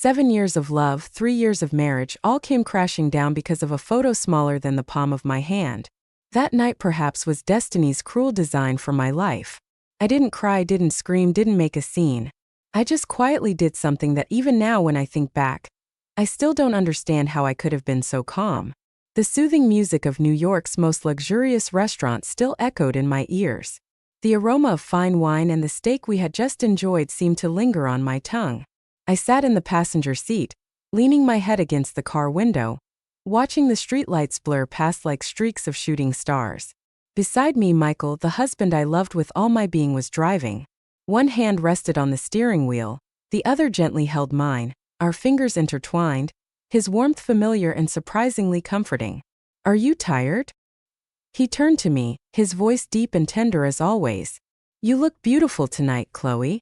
7 years of love, 3 years of marriage, all came crashing down because of a photo smaller than the palm of my hand. That night perhaps was destiny's cruel design for my life. I didn't cry, didn't scream, didn't make a scene. I just quietly did something that even now when I think back, I still don't understand how I could have been so calm. The soothing music of New York's most luxurious restaurant still echoed in my ears. The aroma of fine wine and the steak we had just enjoyed seemed to linger on my tongue. I sat in the passenger seat, leaning my head against the car window, watching the streetlights blur past like streaks of shooting stars. Beside me, Michael, the husband I loved with all my being, was driving. One hand rested on the steering wheel, the other gently held mine, our fingers intertwined, his warmth familiar and surprisingly comforting. "Are you tired?" He turned to me, his voice deep and tender as always. "You look beautiful tonight, Chloe."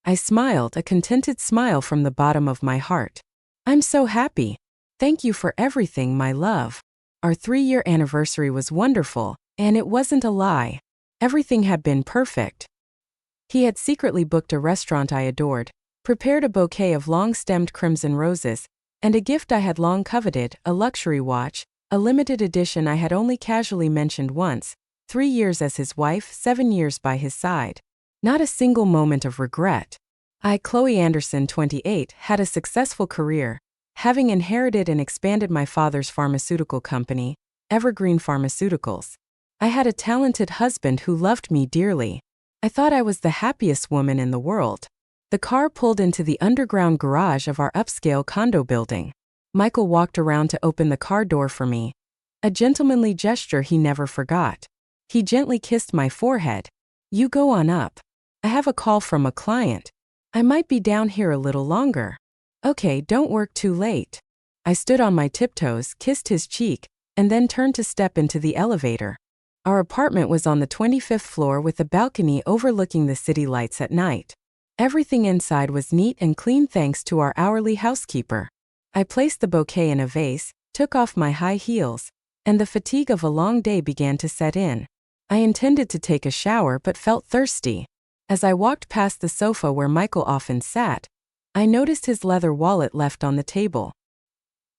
I smiled, a contented smile from the bottom of my heart. "I'm so happy. Thank you for everything, my love." Our 3-year anniversary was wonderful, and it wasn't a lie. Everything had been perfect. He had secretly booked a restaurant I adored, prepared a bouquet of long-stemmed crimson roses, and a gift I had long coveted, a luxury watch, a limited edition I had only casually mentioned once. 3 years as his wife, 7 years by his side. Not a single moment of regret. I, Chloe Anderson, 28, had a successful career, having inherited and expanded my father's pharmaceutical company, Evergreen Pharmaceuticals. I had a talented husband who loved me dearly. I thought I was the happiest woman in the world. The car pulled into the underground garage of our upscale condo building. Michael walked around to open the car door for me, a gentlemanly gesture he never forgot. He gently kissed my forehead. "You go on up. I have a call from a client. I might be down here a little longer." "Okay, don't work too late." I stood on my tiptoes, kissed his cheek, and then turned to step into the elevator. Our apartment was on the 25th floor with a balcony overlooking the city lights at night. Everything inside was neat and clean thanks to our hourly housekeeper. I placed the bouquet in a vase, took off my high heels, and the fatigue of a long day began to set in. I intended to take a shower but felt thirsty. As I walked past the sofa where Michael often sat, I noticed his leather wallet left on the table.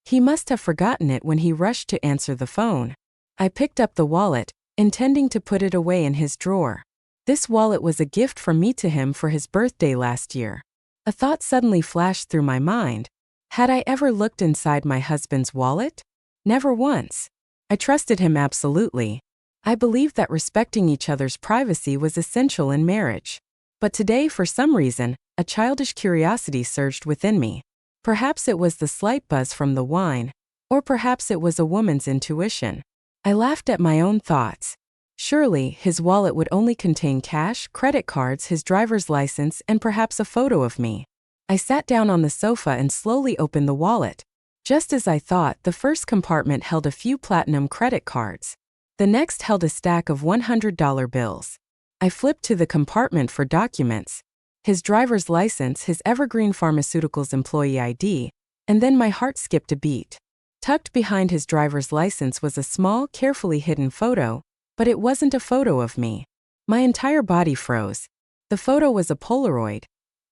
He must have forgotten it when he rushed to answer the phone. I picked up the wallet, intending to put it away in his drawer. This wallet was a gift from me to him for his birthday last year. A thought suddenly flashed through my mind. Had I ever looked inside my husband's wallet? Never once. I trusted him absolutely. I believed that respecting each other's privacy was essential in marriage. But today, for some reason, a childish curiosity surged within me. Perhaps it was the slight buzz from the wine, or perhaps it was a woman's intuition. I laughed at my own thoughts. Surely, his wallet would only contain cash, credit cards, his driver's license, and perhaps a photo of me. I sat down on the sofa and slowly opened the wallet. Just as I thought, the first compartment held a few platinum credit cards. The next held a stack of $100 bills. I flipped to the compartment for documents, his driver's license, his Evergreen Pharmaceuticals employee ID, and then my heart skipped a beat. Tucked behind his driver's license was a small, carefully hidden photo, but it wasn't a photo of me. My entire body froze. The photo was a Polaroid,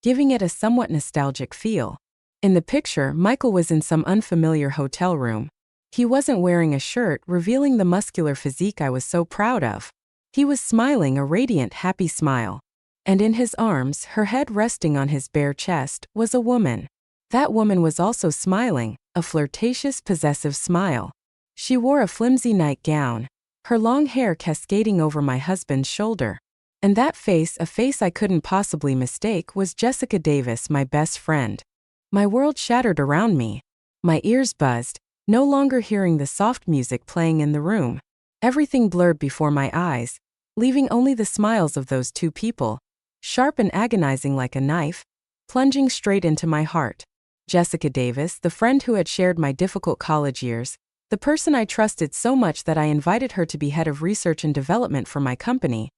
giving it a somewhat nostalgic feel. In the picture, Michael was in some unfamiliar hotel room. He wasn't wearing a shirt, revealing the muscular physique I was so proud of. He was smiling, a radiant, happy smile. And in his arms, her head resting on his bare chest, was a woman. That woman was also smiling, a flirtatious, possessive smile. She wore a flimsy nightgown, her long hair cascading over my husband's shoulder. And that face, a face I couldn't possibly mistake, was Jessica Davis, my best friend. My world shattered around me. My ears buzzed, no longer hearing the soft music playing in the room. Everything blurred before my eyes, leaving only the smiles of those two people, sharp and agonizing like a knife, plunging straight into my heart. Jessica Davis, the friend who had shared my difficult college years, the person I trusted so much that I invited her to be head of research and development for my company,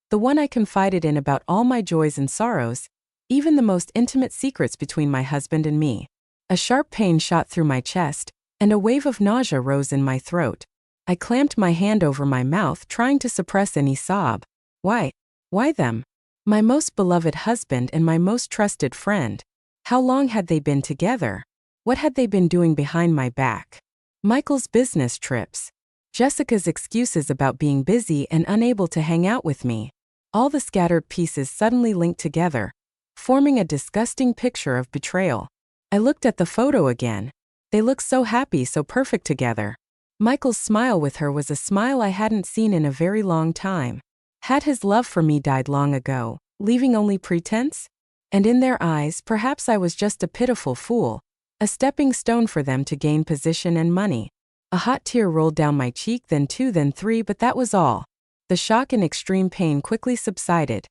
the one I confided in about all my joys and sorrows, even the most intimate secrets between my husband and me. A sharp pain shot through my chest, and a wave of nausea rose in my throat. I clamped my hand over my mouth, trying to suppress any sob. Why them? My most beloved husband and my most trusted friend. How long had they been together? What had they been doing behind my back? Michael's business trips. Jessica's excuses about being busy and unable to hang out with me. All the scattered pieces suddenly linked together, forming a disgusting picture of betrayal. I looked at the photo again. They looked so happy, so perfect together. Michael's smile with her was a smile I hadn't seen in a very long time. Had his love for me died long ago, leaving only pretense? And in their eyes, perhaps I was just a pitiful fool, a stepping stone for them to gain position and money. A hot tear rolled down my cheek, then two, then three, but that was all. The shock and extreme pain quickly subsided,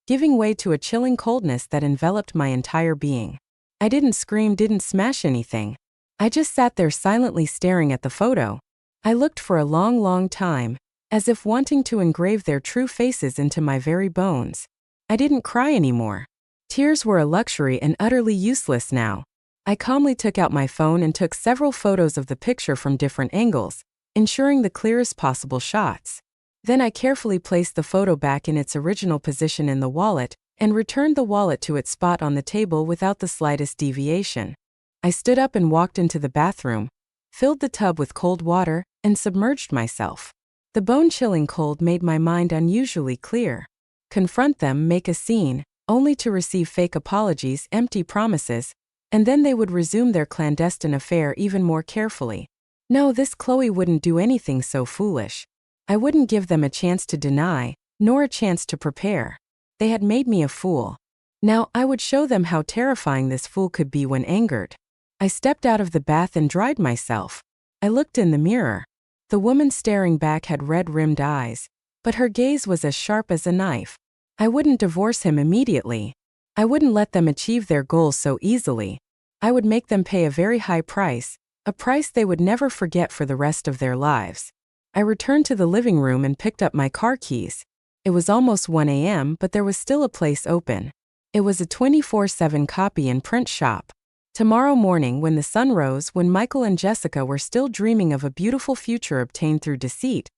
giving way to a chilling coldness that enveloped my entire being. I didn't scream, didn't smash anything. I just sat there silently staring at the photo. I looked for a long time, as if wanting to engrave their true faces into my very bones. I didn't cry anymore. Tears were a luxury and utterly useless now. I calmly took out my phone and took several photos of the picture from different angles, ensuring the clearest possible shots. Then I carefully placed the photo back in its original position in the wallet and returned the wallet to its spot on the table without the slightest deviation. I stood up and walked into the bathroom, filled the tub with cold water, and submerged myself. The bone-chilling cold made my mind unusually clear. Confront them, make a scene, only to receive fake apologies, empty promises, and then they would resume their clandestine affair even more carefully. No, this Chloe wouldn't do anything so foolish. I wouldn't give them a chance to deny, nor a chance to prepare. They had made me a fool. Now I would show them how terrifying this fool could be when angered. I stepped out of the bath and dried myself. I looked in the mirror. The woman staring back had red-rimmed eyes, but her gaze was as sharp as a knife. I wouldn't divorce him immediately. I wouldn't let them achieve their goals so easily. I would make them pay a very high price, a price they would never forget for the rest of their lives. I returned to the living room and picked up my car keys. It was almost 1 a.m., but there was still a place open. It was a 24/7 copy and print shop. Tomorrow morning, when the sun rose, when Michael and Jessica were still dreaming of a beautiful future obtained through deceit,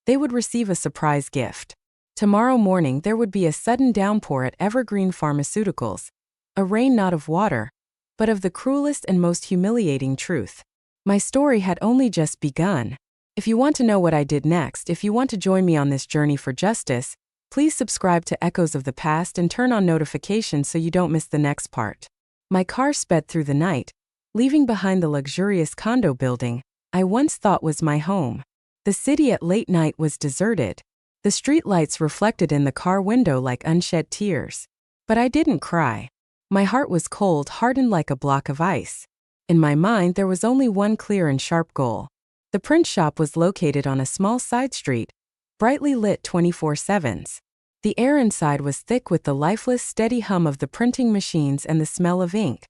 they would receive a surprise gift. Tomorrow morning there would be a sudden downpour at Evergreen Pharmaceuticals, a rain not of water, but of the cruelest and most humiliating truth. My story had only just begun. If you want to know what I did next, if you want to join me on this journey for justice, please subscribe to Echoes of the Past and turn on notifications so you don't miss the next part. My car sped through the night, leaving behind the luxurious condo building I once thought was my home. The city at late night was deserted. The streetlights reflected in the car window like unshed tears. But I didn't cry. My heart was cold, hardened like a block of ice. In my mind there was only one clear and sharp goal. The print shop was located on a small side street, brightly lit 24/7s. The air inside was thick with the lifeless, steady hum of the printing machines and the smell of ink.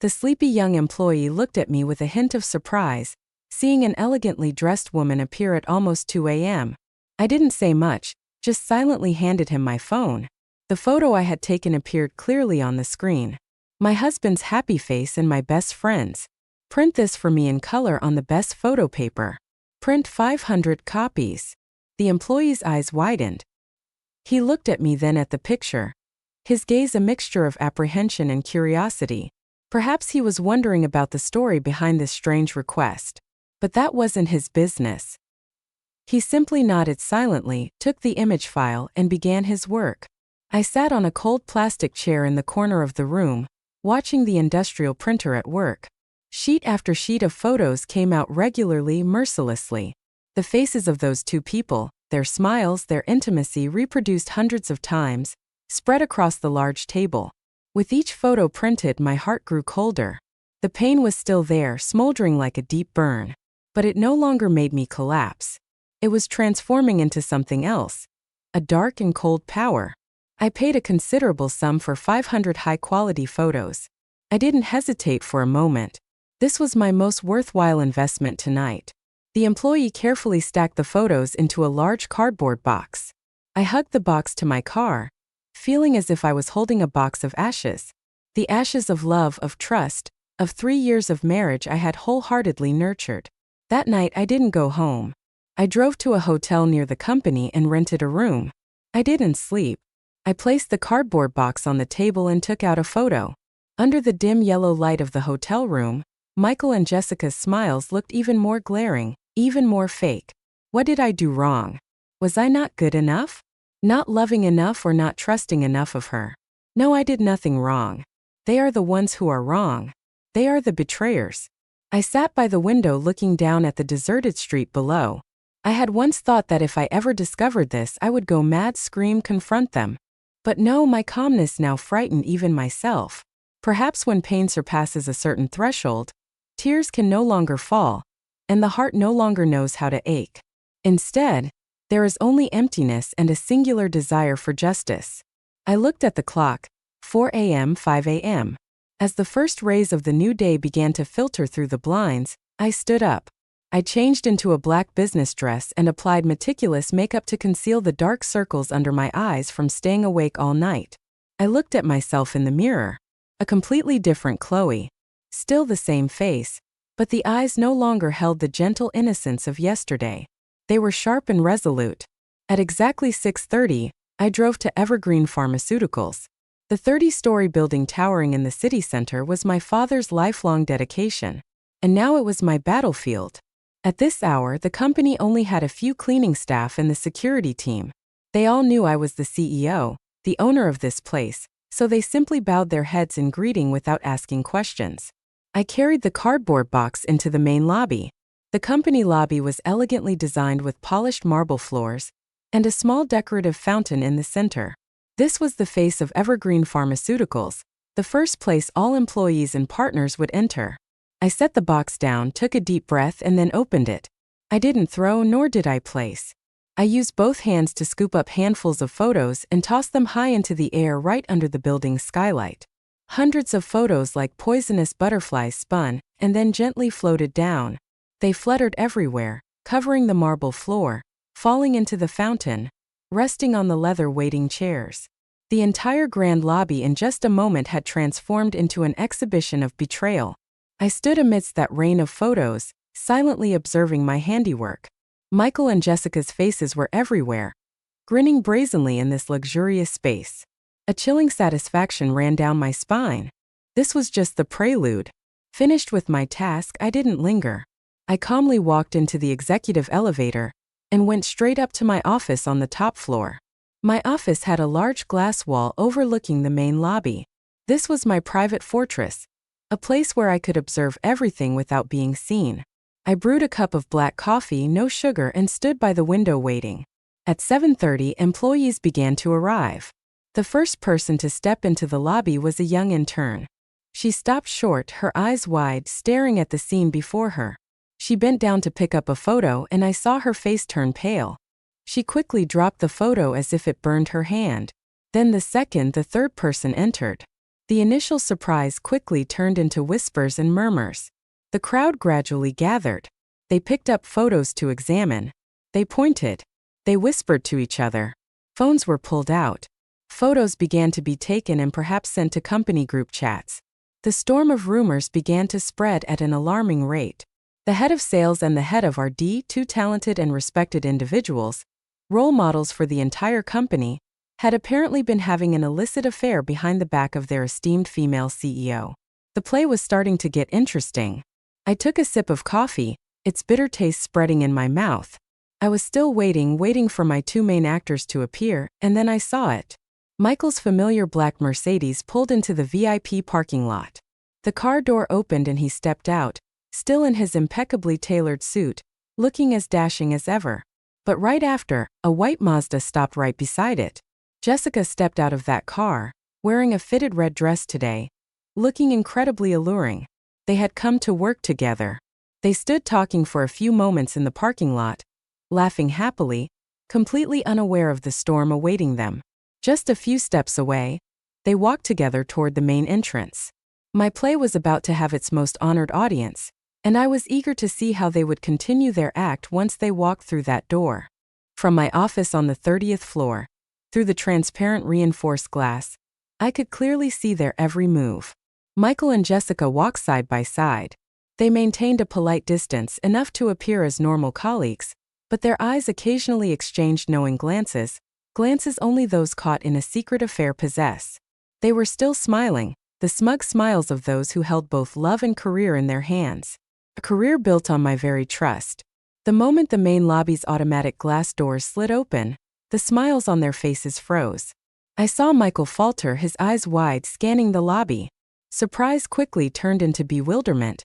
The sleepy young employee looked at me with a hint of surprise, seeing an elegantly dressed woman appear at almost 2 a.m. I didn't say much, just silently handed him my phone. The photo I had taken appeared clearly on the screen. My husband's happy face and my best friend's. Print this for me in color on the best photo paper. Print 500 copies. The employee's eyes widened. He looked at me, then at the picture. His gaze a mixture of apprehension and curiosity. Perhaps he was wondering about the story behind this strange request. But that wasn't his business. He simply nodded silently, took the image file, and began his work. I sat on a cold plastic chair in the corner of the room, watching the industrial printer at work. Sheet after sheet of photos came out regularly, mercilessly. The faces of those two people, their smiles, their intimacy reproduced hundreds of times, spread across the large table. With each photo printed, my heart grew colder. The pain was still there, smoldering like a deep burn. But it no longer made me collapse. It was transforming into something else, a dark and cold power. I paid a considerable sum for 500 high-quality photos. I didn't hesitate for a moment. This was my most worthwhile investment tonight. The employee carefully stacked the photos into a large cardboard box. I hugged the box to my car, feeling as if I was holding a box of ashes. The ashes of love, of trust, of 3 years of marriage I had wholeheartedly nurtured. That night I didn't go home. I drove to a hotel near the company and rented a room. I didn't sleep. I placed the cardboard box on the table and took out a photo. Under the dim yellow light of the hotel room, Michael and Jessica's smiles looked even more glaring, even more fake. What did I do wrong? Was I not good enough? Not loving enough or not trusting enough of her? No, I did nothing wrong. They are the ones who are wrong. They are the betrayers. I sat by the window looking down at the deserted street below. I had once thought that if I ever discovered this, I would go mad, scream, confront them. But no, my calmness now frightened even myself. Perhaps when pain surpasses a certain threshold, tears can no longer fall, and the heart no longer knows how to ache. Instead, there is only emptiness and a singular desire for justice. I looked at the clock, 4 a.m., 5 a.m. As the first rays of the new day began to filter through the blinds, I stood up. I changed into a black business dress and applied meticulous makeup to conceal the dark circles under my eyes from staying awake all night. I looked at myself in the mirror. A completely different Chloe. Still the same face, but the eyes no longer held the gentle innocence of yesterday. They were sharp and resolute. At exactly 6:30, I drove to Evergreen Pharmaceuticals. The 30-story building towering in the city center was my father's lifelong dedication, and now it was my battlefield. At this hour, the company only had a few cleaning staff and the security team. They all knew I was the CEO, the owner of this place, so they simply bowed their heads in greeting without asking questions. I carried the cardboard box into the main lobby. The company lobby was elegantly designed with polished marble floors and a small decorative fountain in the center. This was the face of Evergreen Pharmaceuticals, the first place all employees and partners would enter. I set the box down, took a deep breath, and then opened it. I didn't throw, nor did I place. I used both hands to scoop up handfuls of photos and toss them high into the air right under the building's skylight. Hundreds of photos like poisonous butterflies spun and then gently floated down. They fluttered everywhere, covering the marble floor, falling into the fountain, resting on the leather waiting chairs. The entire grand lobby in just a moment had transformed into an exhibition of betrayal. I stood amidst that rain of photos, silently observing my handiwork. Michael and Jessica's faces were everywhere, grinning brazenly in this luxurious space. A chilling satisfaction ran down my spine. This was just the prelude. Finished with my task, I didn't linger. I calmly walked into the executive elevator and went straight up to my office on the top floor. My office had a large glass wall overlooking the main lobby. This was my private fortress, a place where I could observe everything without being seen. I brewed a cup of black coffee, no sugar, and stood by the window waiting. At 7:30, employees began to arrive. The first person to step into the lobby was a young intern. She stopped short, her eyes wide, staring at the scene before her. She bent down to pick up a photo, and I saw her face turn pale. She quickly dropped the photo as if it burned her hand. Then the third person entered. The initial surprise quickly turned into whispers and murmurs. The crowd gradually gathered. They picked up photos to examine. They pointed. They whispered to each other. Phones were pulled out. Photos began to be taken and perhaps sent to company group chats. The storm of rumors began to spread at an alarming rate. The head of sales and the head of R&D, two talented and respected individuals, role models for the entire company, had apparently been having an illicit affair behind the back of their esteemed female CEO. The play was starting to get interesting. I took a sip of coffee, its bitter taste spreading in my mouth. I was still waiting for my two main actors to appear, and then I saw it. Michael's familiar black Mercedes pulled into the VIP parking lot. The car door opened and he stepped out, still in his impeccably tailored suit, looking as dashing as ever. But right after, a white Mazda stopped right beside it. Jessica stepped out of that car, wearing a fitted red dress today, looking incredibly alluring. They had come to work together. They stood talking for a few moments in the parking lot, laughing happily, completely unaware of the storm awaiting them. Just a few steps away, they walked together toward the main entrance. My play was about to have its most honored audience, and I was eager to see how they would continue their act once they walked through that door. From my office on the 30th floor, through the transparent reinforced glass, I could clearly see their every move. Michael and Jessica walked side by side. They maintained a polite distance, enough to appear as normal colleagues, but their eyes occasionally exchanged knowing glances only those caught in a secret affair possess. They were still smiling, the smug smiles of those who held both love and career in their hands. A career built on my very trust. The moment the main lobby's automatic glass doors slid open, the smiles on their faces froze. I saw Michael falter, his eyes wide, scanning the lobby. Surprise quickly turned into bewilderment,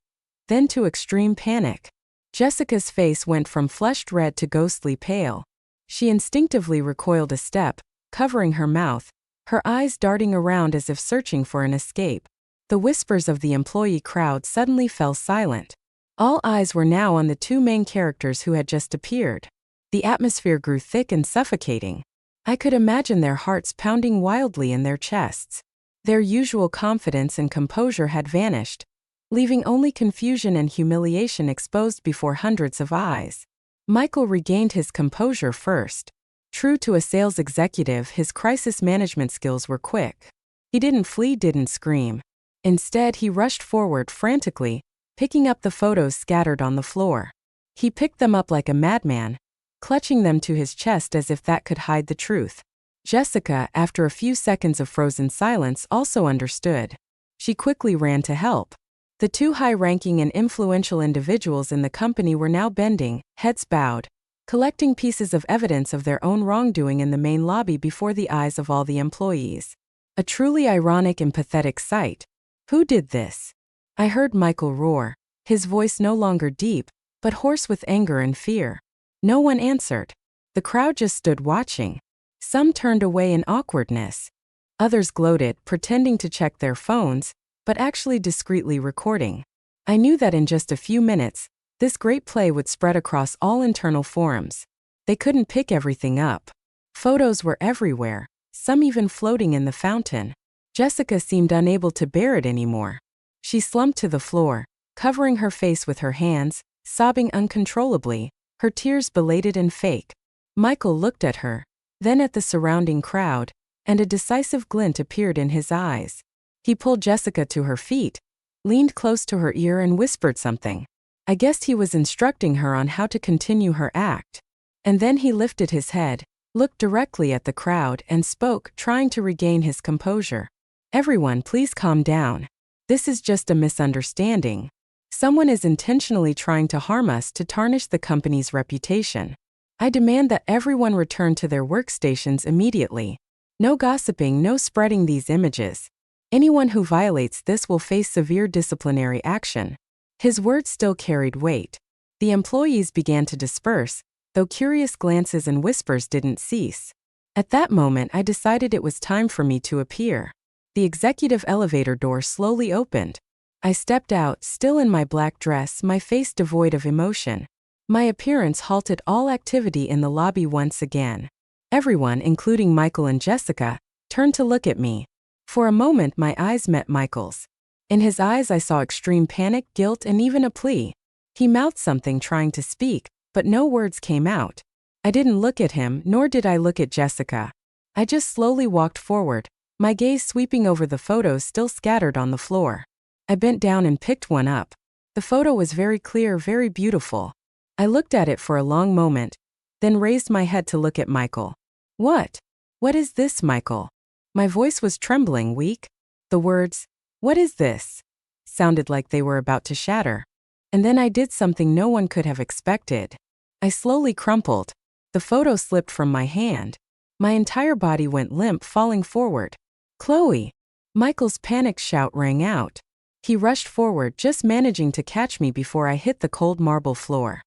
then to extreme panic. Jessica's face went from flushed red to ghostly pale. She instinctively recoiled a step, covering her mouth, her eyes darting around as if searching for an escape. The whispers of the employee crowd suddenly fell silent. All eyes were now on the two main characters who had just appeared. The atmosphere grew thick and suffocating. I could imagine their hearts pounding wildly in their chests. Their usual confidence and composure had vanished, leaving only confusion and humiliation exposed before hundreds of eyes. Michael regained his composure first. True to a sales executive, his crisis management skills were quick. He didn't flee, didn't scream. Instead, he rushed forward frantically, picking up the photos scattered on the floor. He picked them up like a madman, clutching them to his chest as if that could hide the truth. Jessica, after a few seconds of frozen silence, also understood. She quickly ran to help. The two high-ranking and influential individuals in the company were now bending, heads bowed, collecting pieces of evidence of their own wrongdoing in the main lobby before the eyes of all the employees. A truly ironic and pathetic sight. Who did this? I heard Michael roar, his voice no longer deep, but hoarse with anger and fear. No one answered. The crowd just stood watching. Some turned away in awkwardness. Others gloated, pretending to check their phones, but actually discreetly recording. I knew that in just a few minutes, this great play would spread across all internal forums. They couldn't pick everything up. Photos were everywhere, some even floating in the fountain. Jessica seemed unable to bear it anymore. She slumped to the floor, covering her face with her hands, sobbing uncontrollably, her tears belated and fake. Michael looked at her, then at the surrounding crowd, and a decisive glint appeared in his eyes. He pulled Jessica to her feet, leaned close to her ear and whispered something. I guessed he was instructing her on how to continue her act. And then he lifted his head, looked directly at the crowd, and spoke, trying to regain his composure. Everyone, please calm down. This is just a misunderstanding. Someone is intentionally trying to harm us to tarnish the company's reputation. I demand that everyone return to their workstations immediately. No gossiping, no spreading these images. Anyone who violates this will face severe disciplinary action. His words still carried weight. The employees began to disperse, though curious glances and whispers didn't cease. At that moment, I decided it was time for me to appear. The executive elevator door slowly opened. I stepped out, still in my black dress, my face devoid of emotion. My appearance halted all activity in the lobby once again. Everyone, including Michael and Jessica, turned to look at me. For a moment, my eyes met Michael's. In his eyes, I saw extreme panic, guilt, and even a plea. He mouthed something, trying to speak, but no words came out. I didn't look at him, nor did I look at Jessica. I just slowly walked forward, my gaze sweeping over the photos still scattered on the floor. I bent down and picked one up. The photo was very clear, very beautiful. I looked at it for a long moment, then raised my head to look at Michael. What? What is this, Michael? My voice was trembling, weak. The words, "What is this?" sounded like they were about to shatter. And then I did something no one could have expected. I slowly crumpled. The photo slipped from my hand. My entire body went limp, falling forward. Chloe! Michael's panicked shout rang out. He rushed forward, just managing to catch me before I hit the cold marble floor.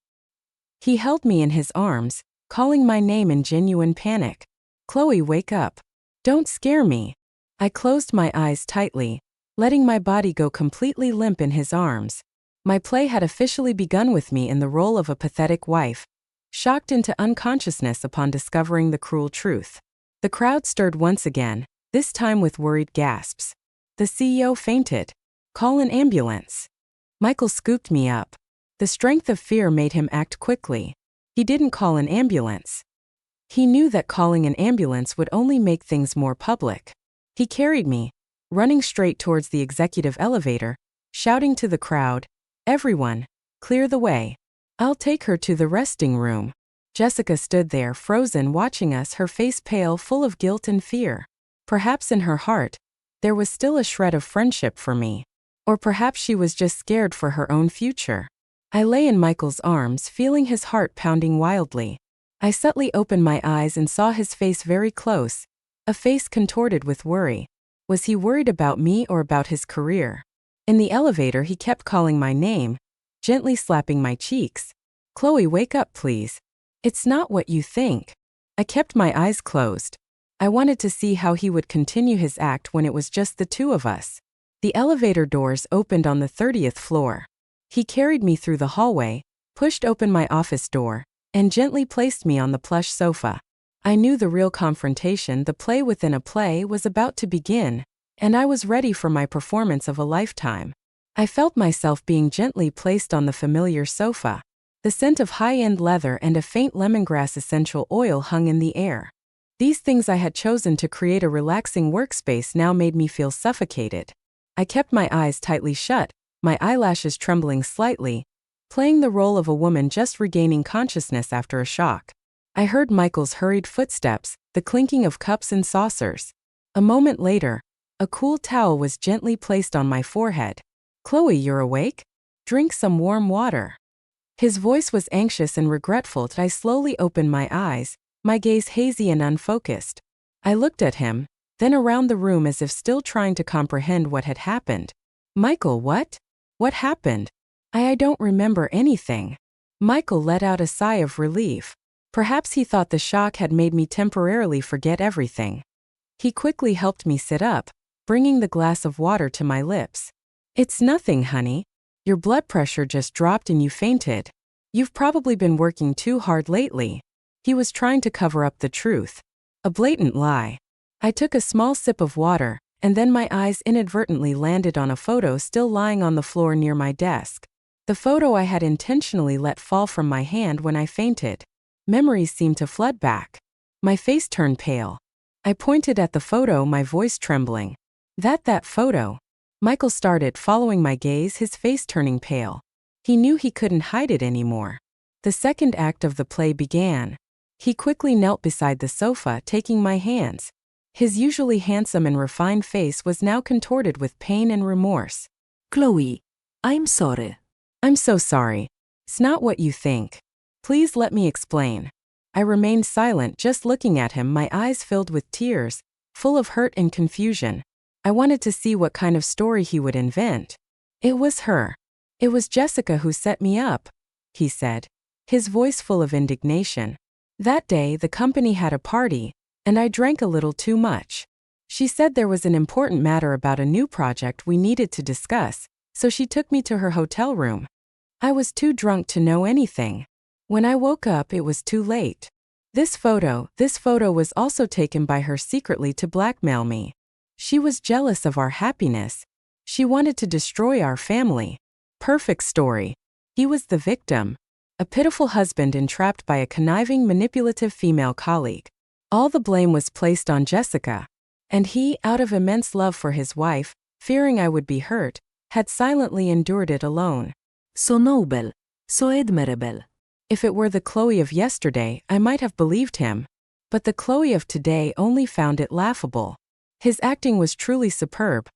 He held me in his arms, calling my name in genuine panic. Chloe, wake up. Don't scare me. I closed my eyes tightly, letting my body go completely limp in his arms. My play had officially begun with me in the role of a pathetic wife, shocked into unconsciousness upon discovering the cruel truth. The crowd stirred once again, this time with worried gasps. The CEO fainted. Call an ambulance. Michael scooped me up. The strength of fear made him act quickly. He didn't call an ambulance. He knew that calling an ambulance would only make things more public. He carried me, running straight towards the executive elevator, shouting to the crowd, "Everyone, clear the way. I'll take her to the resting room." Jessica stood there, frozen, watching us, her face pale, full of guilt and fear. Perhaps in her heart, there was still a shred of friendship for me. Or perhaps she was just scared for her own future. I lay in Michael's arms, feeling his heart pounding wildly. I subtly opened my eyes and saw his face very close, a face contorted with worry. Was he worried about me or about his career? In the elevator, he kept calling my name, gently slapping my cheeks. Chloe, wake up, please. It's not what you think. I kept my eyes closed. I wanted to see how he would continue his act when it was just the two of us. The elevator doors opened on the 30th floor. He carried me through the hallway, pushed open my office door, and gently placed me on the plush sofa. I knew the real confrontation, the play within a play, was about to begin, and I was ready for my performance of a lifetime. I felt myself being gently placed on the familiar sofa. The scent of high-end leather and a faint lemongrass essential oil hung in the air. These things I had chosen to create a relaxing workspace now made me feel suffocated. I kept my eyes tightly shut, my eyelashes trembling slightly, playing the role of a woman just regaining consciousness after a shock. I heard Michael's hurried footsteps, the clinking of cups and saucers. A moment later, a cool towel was gently placed on my forehead. Chloe, you're awake? Drink some warm water. His voice was anxious and regretful. I slowly opened my eyes, my gaze hazy and unfocused. I looked at him, then around the room as if still trying to comprehend what had happened. Michael, what? What happened? I don't remember anything. Michael let out a sigh of relief. Perhaps he thought the shock had made me temporarily forget everything. He quickly helped me sit up, bringing the glass of water to my lips. It's nothing, honey. Your blood pressure just dropped and you fainted. You've probably been working too hard lately. He was trying to cover up the truth. A blatant lie. I took a small sip of water, and then my eyes inadvertently landed on a photo still lying on the floor near my desk. The photo I had intentionally let fall from my hand when I fainted. Memories seemed to flood back. My face turned pale. I pointed at the photo, my voice trembling. That photo. Michael started, following my gaze, his face turning pale. He knew he couldn't hide it anymore. The second act of the play began. He quickly knelt beside the sofa, taking my hands. His usually handsome and refined face was now contorted with pain and remorse. Chloe, I'm sorry. I'm so sorry. It's not what you think. Please let me explain. I remained silent, just looking at him, my eyes filled with tears, full of hurt and confusion. I wanted to see what kind of story he would invent. It was her. It was Jessica who set me up, he said, his voice full of indignation. That day, the company had a party, and I drank a little too much. She said there was an important matter about a new project we needed to discuss, so she took me to her hotel room. I was too drunk to know anything. When I woke up, it was too late. This photo was also taken by her secretly to blackmail me. She was jealous of our happiness. She wanted to destroy our family. Perfect story. He was the victim. A pitiful husband entrapped by a conniving, manipulative female colleague. All the blame was placed on Jessica. And he, out of immense love for his wife, fearing I would be hurt, had silently endured it alone. So noble, so admirable. If it were the Chloe of yesterday, I might have believed him. But the Chloe of today only found it laughable. His acting was truly superb.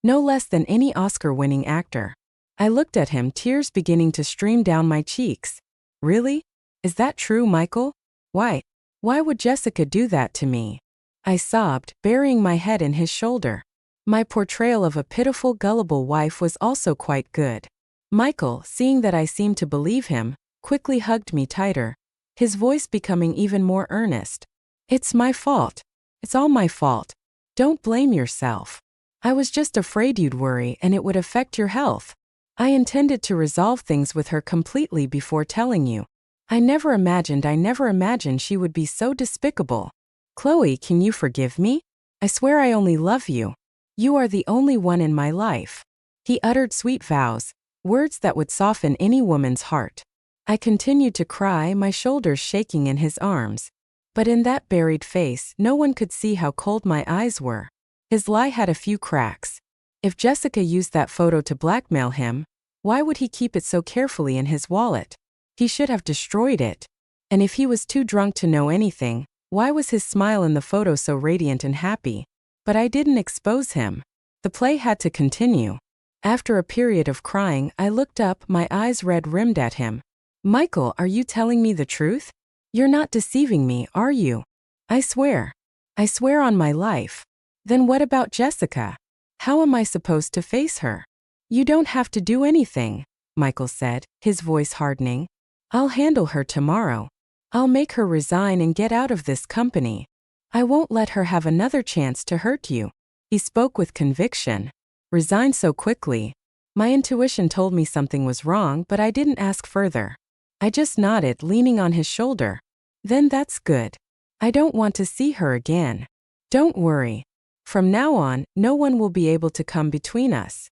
No less than any Oscar-winning actor. I looked at him, tears beginning to stream down my cheeks. Really? Is that true, Michael? Why would Jessica do that to me? I sobbed, burying my head in his shoulder. My portrayal of a pitiful, gullible wife was also quite good. Michael, seeing that I seemed to believe him, quickly hugged me tighter, his voice becoming even more earnest. It's my fault. It's all my fault. Don't blame yourself. I was just afraid you'd worry and it would affect your health. I intended to resolve things with her completely before telling you. I never imagined she would be so despicable. Chloe, can you forgive me? I swear I only love you. You are the only one in my life. He uttered sweet vows, words that would soften any woman's heart. I continued to cry, my shoulders shaking in his arms. But in that buried face, no one could see how cold my eyes were. His lie had a few cracks. If Jessica used that photo to blackmail him, why would he keep it so carefully in his wallet? He should have destroyed it. And if he was too drunk to know anything, why was his smile in the photo so radiant and happy? But I didn't expose him. The play had to continue. After a period of crying, I looked up, my eyes red-rimmed at him. Michael, are you telling me the truth? You're not deceiving me, are you? I swear. I swear on my life. Then what about Jessica? How am I supposed to face her? You don't have to do anything, Michael said, his voice hardening. I'll handle her tomorrow. I'll make her resign and get out of this company. I won't let her have another chance to hurt you. He spoke with conviction. Resign so quickly. My intuition told me something was wrong, but I didn't ask further. I just nodded, leaning on his shoulder. Then that's good. I don't want to see her again. Don't worry. From now on, no one will be able to come between us.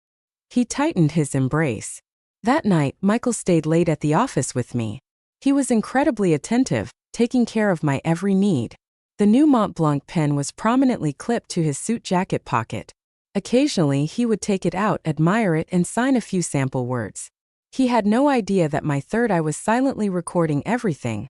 He tightened his embrace. That night, Michael stayed late at the office with me. He was incredibly attentive, taking care of my every need. The new Mont Blanc pen was prominently clipped to his suit jacket pocket. Occasionally, he would take it out, admire it, and sign a few sample words. He had no idea that my third eye was silently recording everything,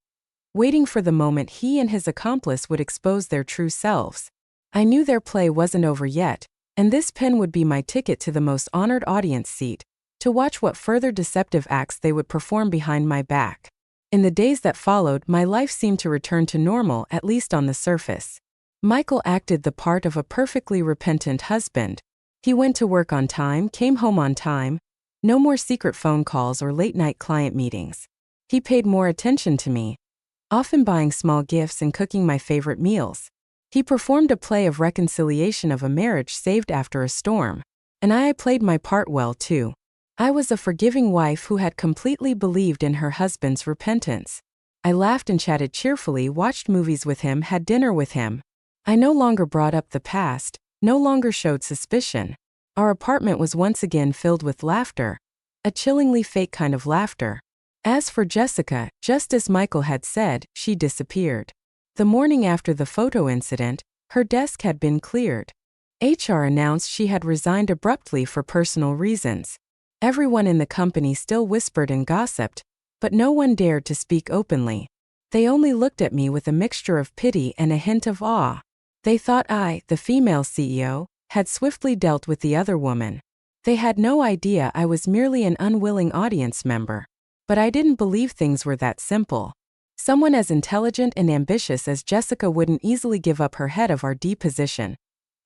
waiting for the moment he and his accomplice would expose their true selves. I knew their play wasn't over yet, and this pen would be my ticket to the most honored audience seat, to watch what further deceptive acts they would perform behind my back. In the days that followed, my life seemed to return to normal, at least on the surface. Michael acted the part of a perfectly repentant husband. He went to work on time, came home on time. No more secret phone calls or late-night client meetings. He paid more attention to me, often buying small gifts and cooking my favorite meals. He performed a play of reconciliation of a marriage saved after a storm. And I played my part well too. I was a forgiving wife who had completely believed in her husband's repentance. I laughed and chatted cheerfully, watched movies with him, had dinner with him. I no longer brought up the past, no longer showed suspicion. Our apartment was once again filled with laughter, a chillingly fake kind of laughter. As for Jessica, just as Michael had said, she disappeared. The morning after the photo incident, her desk had been cleared. HR announced she had resigned abruptly for personal reasons. Everyone in the company still whispered and gossiped, but no one dared to speak openly. They only looked at me with a mixture of pity and a hint of awe. They thought I, the female CEO, had swiftly dealt with the other woman. They had no idea I was merely an unwilling audience member. But I didn't believe things were that simple. Someone as intelligent and ambitious as Jessica wouldn't easily give up her head of RD position.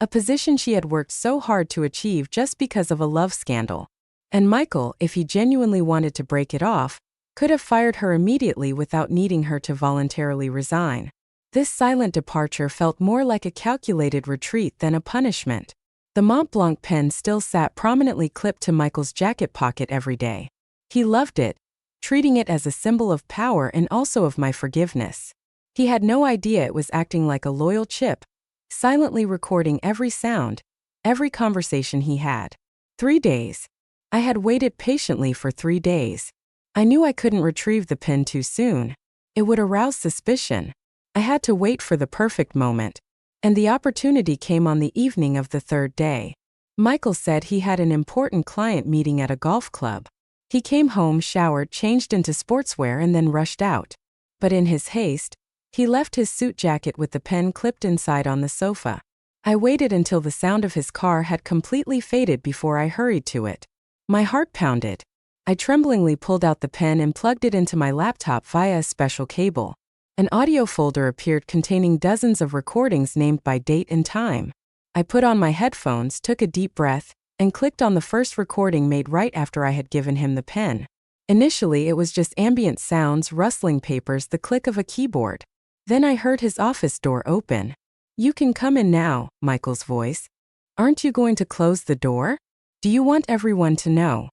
A position she had worked so hard to achieve just because of a love scandal. And Michael, if he genuinely wanted to break it off, could have fired her immediately without needing her to voluntarily resign. This silent departure felt more like a calculated retreat than a punishment. The Mont Blanc pen still sat prominently clipped to Michael's jacket pocket every day. He loved it, treating it as a symbol of power and also of my forgiveness. He had no idea it was acting like a loyal chip, silently recording every sound, every conversation he had. 3 days. I had waited patiently for 3 days. I knew I couldn't retrieve the pen too soon. It would arouse suspicion. I had to wait for the perfect moment. And the opportunity came on the evening of the 3rd day. Michael said he had an important client meeting at a golf club. He came home, showered, changed into sportswear, and then rushed out. But in his haste, he left his suit jacket with the pen clipped inside on the sofa. I waited until the sound of his car had completely faded before I hurried to it. My heart pounded. I tremblingly pulled out the pen and plugged it into my laptop via a special cable. An audio folder appeared containing dozens of recordings named by date and time. I put on my headphones, took a deep breath, and clicked on the first recording made right after I had given him the pen. Initially, it was just ambient sounds, rustling papers, the click of a keyboard. Then I heard his office door open. "You can come in now," Michael's voice. "Aren't you going to close the door? Do you want everyone to know?"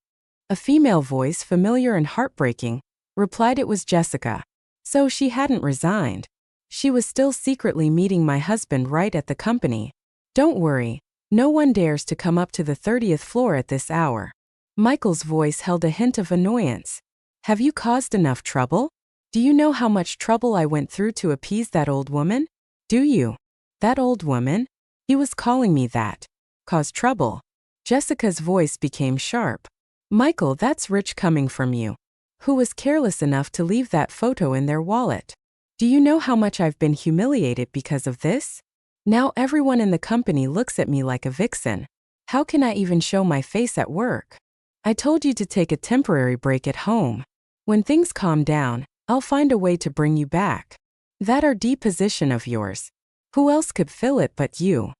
A female voice, familiar and heartbreaking, replied it was Jessica. So she hadn't resigned. She was still secretly meeting my husband right at the company. "Don't worry. No one dares to come up to the 30th floor at this hour." Michael's voice held a hint of annoyance. "Have you caused enough trouble? Do you know how much trouble I went through to appease that old woman? Do you?" That old woman? He was calling me that. Cause trouble. Jessica's voice became sharp. "Michael, that's rich coming from you. Who was careless enough to leave that photo in their wallet? Do you know how much I've been humiliated because of this? Now everyone in the company looks at me like a vixen. How can I even show my face at work? I told you to take a temporary break at home. When things calm down, I'll find a way to bring you back. That RD position of yours. Who else could fill it but you?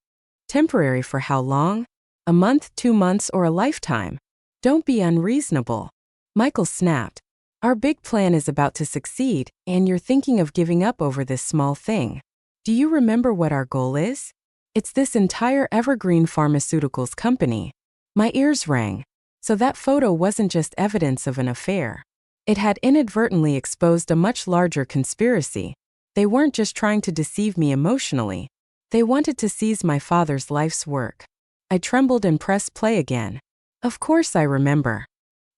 Temporary for how long? A month, 2 months, or a lifetime? Don't be unreasonable. Michael snapped. Our big plan is about to succeed, and you're thinking of giving up over this small thing. Do you remember what our goal is? It's this entire Evergreen Pharmaceuticals company. My ears rang. So that photo wasn't just evidence of an affair. It had inadvertently exposed a much larger conspiracy. They weren't just trying to deceive me emotionally. They wanted to seize my father's life's work. I trembled and pressed play again. Of course I remember.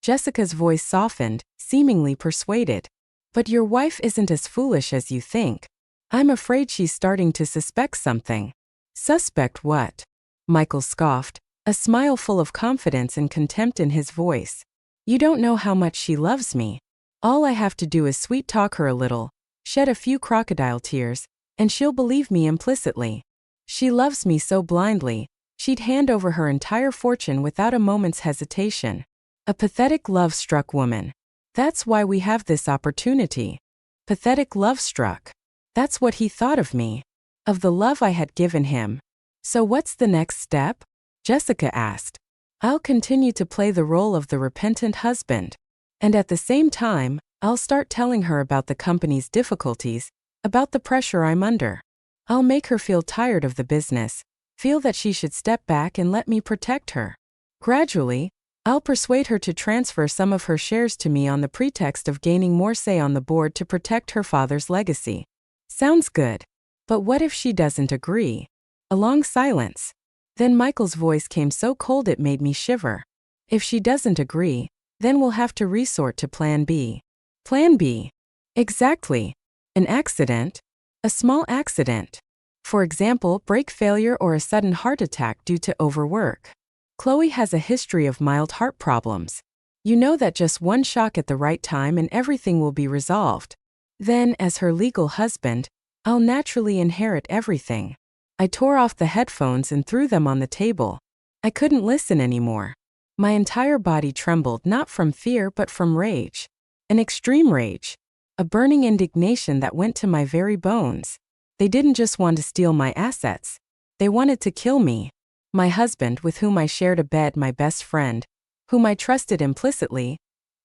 Jessica's voice softened, seemingly persuaded. But your wife isn't as foolish as you think. I'm afraid she's starting to suspect something. Suspect what? Michael scoffed, a smile full of confidence and contempt in his voice. You don't know how much she loves me. All I have to do is sweet-talk her a little, shed a few crocodile tears, and she'll believe me implicitly. She loves me so blindly, she'd hand over her entire fortune without a moment's hesitation. A pathetic love-struck woman. That's why we have this opportunity. Pathetic love-struck. That's what he thought of me. Of the love I had given him. So what's the next step? Jessica asked. I'll continue to play the role of the repentant husband. And at the same time, I'll start telling her about the company's difficulties, about the pressure I'm under. I'll make her feel tired of the business, feel that she should step back and let me protect her. Gradually, I'll persuade her to transfer some of her shares to me on the pretext of gaining more say on the board to protect her father's legacy. Sounds good. But what if she doesn't agree? A long silence. Then Michael's voice came so cold it made me shiver. If she doesn't agree, then we'll have to resort to Plan B. Plan B? Exactly. An accident? A small accident. For example, brake failure or a sudden heart attack due to overwork. Chloe has a history of mild heart problems. You know that just one shock at the right time and everything will be resolved. Then, as her legal husband, I'll naturally inherit everything. I tore off the headphones and threw them on the table. I couldn't listen anymore. My entire body trembled not from fear but from rage. An extreme rage. A burning indignation that went to my very bones. They didn't just want to steal my assets. They wanted to kill me. My husband, with whom I shared a bed, my best friend, whom I trusted implicitly.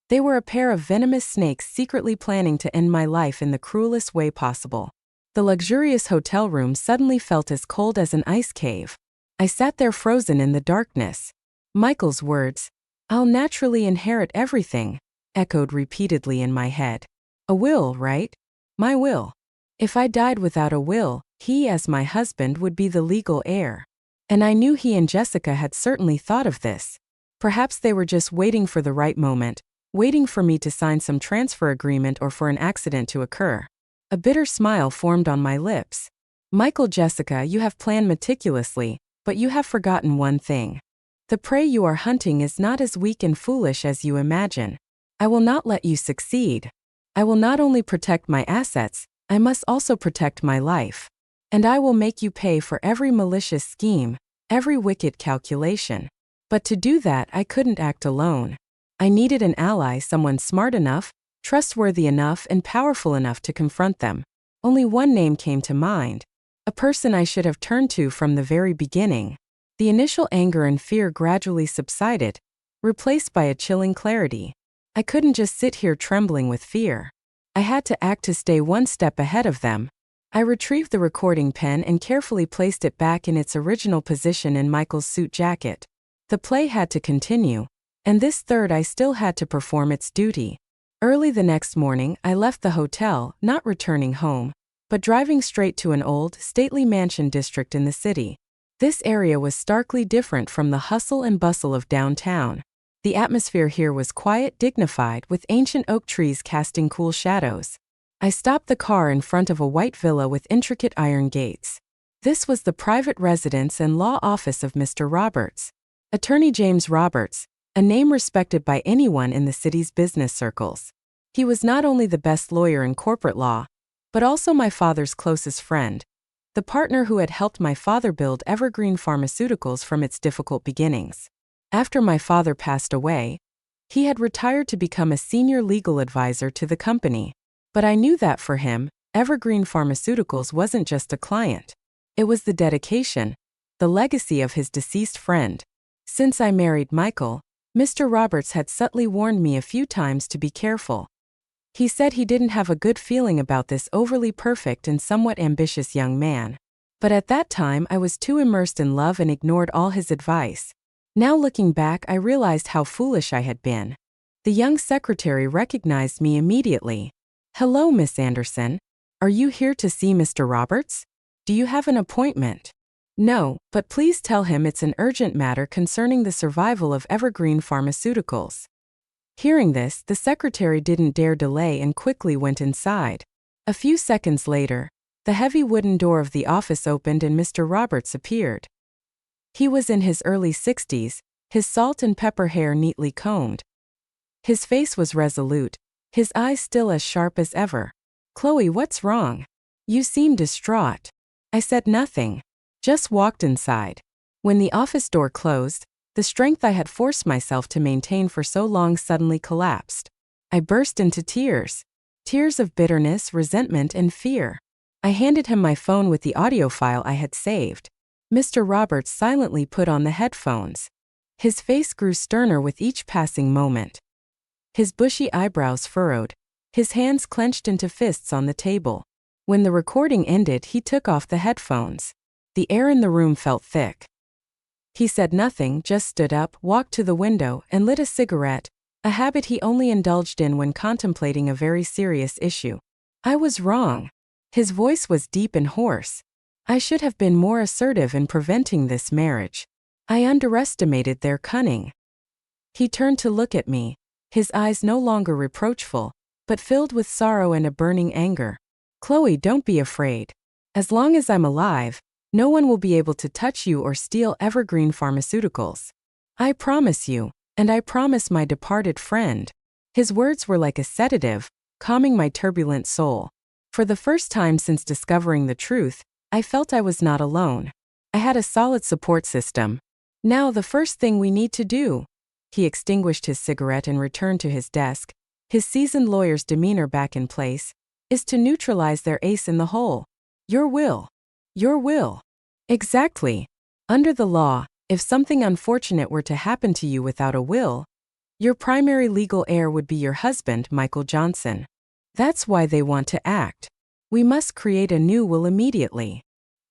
They were a pair of venomous snakes secretly planning to end my life in the cruelest way possible. The luxurious hotel room suddenly felt as cold as an ice cave. I sat there frozen in the darkness. Michael's words, "I'll naturally inherit everything," echoed repeatedly in my head. A will, right? My will. If I died without a will, he as my husband would be the legal heir. And I knew he and Jessica had certainly thought of this. Perhaps they were just waiting for the right moment, waiting for me to sign some transfer agreement or for an accident to occur. A bitter smile formed on my lips. Michael, Jessica, you have planned meticulously, but you have forgotten one thing. The prey you are hunting is not as weak and foolish as you imagine. I will not let you succeed. I will not only protect my assets, I must also protect my life. And I will make you pay for every malicious scheme, every wicked calculation. But to do that, I couldn't act alone. I needed an ally, someone smart enough, trustworthy enough, and powerful enough to confront them. Only one name came to mind. A person I should have turned to from the very beginning. The initial anger and fear gradually subsided, replaced by a chilling clarity. I couldn't just sit here trembling with fear. I had to act to stay one step ahead of them. I retrieved the recording pen and carefully placed it back in its original position in Michael's suit jacket. The play had to continue, and this third I still had to perform its duty. Early the next morning, I left the hotel, not returning home, but driving straight to an old, stately mansion district in the city. This area was starkly different from the hustle and bustle of downtown. The atmosphere here was quiet, dignified, with ancient oak trees casting cool shadows. I stopped the car in front of a white villa with intricate iron gates. This was the private residence and law office of Mr. Roberts. Attorney James Roberts, a name respected by anyone in the city's business circles. He was not only the best lawyer in corporate law, but also my father's closest friend. the partner who had helped my father build Evergreen Pharmaceuticals from its difficult beginnings. After my father passed away, he had retired to become a senior legal advisor to the company. But I knew that for him, Evergreen Pharmaceuticals wasn't just a client. It was the dedication, the legacy of his deceased friend. Since I married Michael, Mr. Roberts had subtly warned me a few times to be careful. He said he didn't have a good feeling about this overly perfect and somewhat ambitious young man. But at that time I was too immersed in love and ignored all his advice. Now looking back, I realized how foolish I had been. The young secretary recognized me immediately. "Hello, Miss Anderson. Are you here to see Mr. Roberts? Do you have an appointment?" "No, but please tell him it's an urgent matter concerning the survival of Evergreen Pharmaceuticals." Hearing this, the secretary didn't dare delay and quickly went inside. A few seconds later, the heavy wooden door of the office opened and Mr. Roberts appeared. He was in his early 60s, his salt and pepper hair neatly combed. His face was resolute, his eyes still as sharp as ever. "Chloe, what's wrong? You seem distraught." I said nothing, just walked inside. When the office door closed, the strength I had forced myself to maintain for so long suddenly collapsed. I burst into tears. Tears of bitterness, resentment, and fear. I handed him my phone with the audio file I had saved. Mr. Roberts silently put on the headphones. His face grew sterner with each passing moment. His bushy eyebrows furrowed, his hands clenched into fists on the table. When the recording ended, he took off the headphones. The air in the room felt thick. He said nothing, just stood up, walked to the window, and lit a cigarette, a habit he only indulged in when contemplating a very serious issue. I was wrong. His voice was deep and hoarse. I should have been more assertive in preventing this marriage. I underestimated their cunning. He turned to look at me, his eyes no longer reproachful, but filled with sorrow and a burning anger. "Chloe, don't be afraid. As long as I'm alive, no one will be able to touch you or steal Evergreen Pharmaceuticals. I promise you, and I promise my departed friend." His words were like a sedative, calming my turbulent soul. For the first time since discovering the truth, I felt I was not alone. I had a solid support system. "Now the first thing we need to do." He extinguished his cigarette and returned to his desk, his seasoned lawyer's demeanor back in place, "is to neutralize their ace in the hole. Your will. Your will." Exactly. Under the law, if something unfortunate were to happen to you without a will, your primary legal heir would be your husband, Michael Johnson. That's why they want to act. "We must create a new will immediately."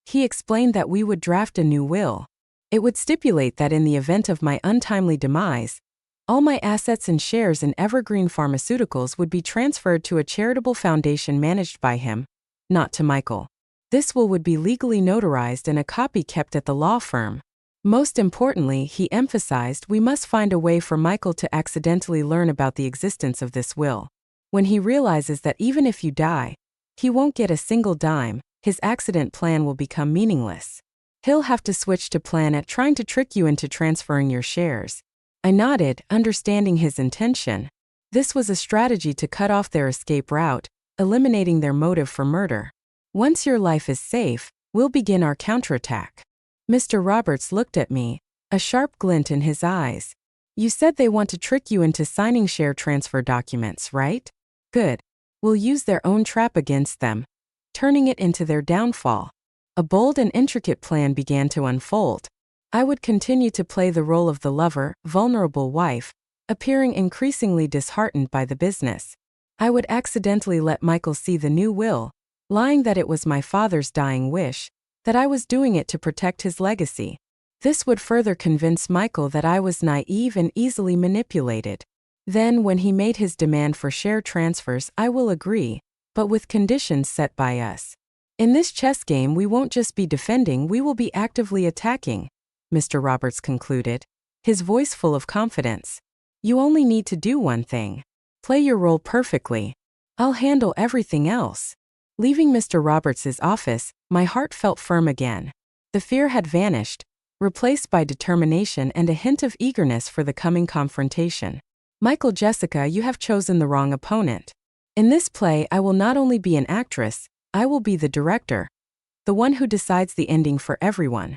He explained that we would draft a new will. It would stipulate that in the event of my untimely demise, all my assets and shares in Evergreen Pharmaceuticals would be transferred to a charitable foundation managed by him, not to Michael. This will would be legally notarized and a copy kept at the law firm. Most importantly, he emphasized, we must find a way for Michael to accidentally learn about the existence of this will. When he realizes that even if you die, he won't get a single dime, his accident plan will become meaningless. He'll have to switch to plan at trying to trick you into transferring your shares. I nodded, understanding his intention. This was a strategy to cut off their escape route, eliminating their motive for murder. "Once your life is safe, we'll begin our counterattack." Mr. Roberts looked at me, a sharp glint in his eyes. "You said they want to trick you into signing share transfer documents, right? Good. We'll use their own trap against them, turning it into their downfall." A bold and intricate plan began to unfold. I would continue to play the role of the lover, vulnerable wife, appearing increasingly disheartened by the business. I would accidentally let Michael see the new will, lying that it was my father's dying wish, that I was doing it to protect his legacy. This would further convince Michael that I was naive and easily manipulated. Then, when he made his demand for share transfers, I will agree, but with conditions set by us. In this chess game, we won't just be defending, we will be actively attacking, Mr. Roberts concluded, his voice full of confidence. "You only need to do one thing. Play your role perfectly. I'll handle everything else." Leaving Mr. Roberts's office, my heart felt firm again. The fear had vanished, replaced by determination and a hint of eagerness for the coming confrontation. "Michael, Jessica, you have chosen the wrong opponent. In this play, I will not only be an actress, I will be the director." the one who decides the ending for everyone.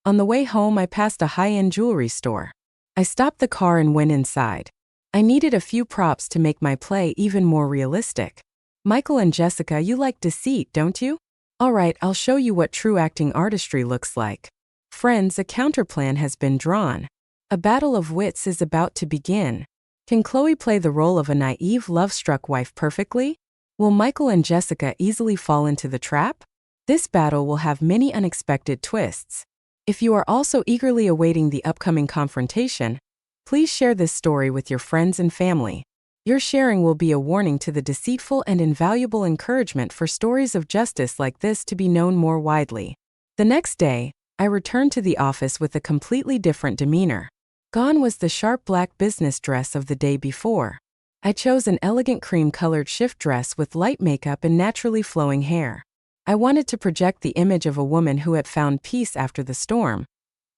On the way home, I passed a high-end jewelry store. I stopped the car and went inside. I needed a few props to make my play even more realistic. Michael and Jessica, you like deceit, don't you? All right, I'll show you what true acting artistry looks like. Friends, a counterplan has been drawn. A battle of wits is about to begin. Can Chloe play the role of a naive, love-struck wife perfectly? Will Michael and Jessica easily fall into the trap? This battle will have many unexpected twists. If you are also eagerly awaiting the upcoming confrontation, please share this story with your friends and family. Your sharing will be a warning to the deceitful and invaluable encouragement for stories of justice like this to be known more widely. The next day, I returned to the office with a completely different demeanor. Gone was the sharp black business dress of the day before. I chose an elegant cream-colored shift dress with light makeup and naturally flowing hair. I wanted to project the image of a woman who had found peace after the storm,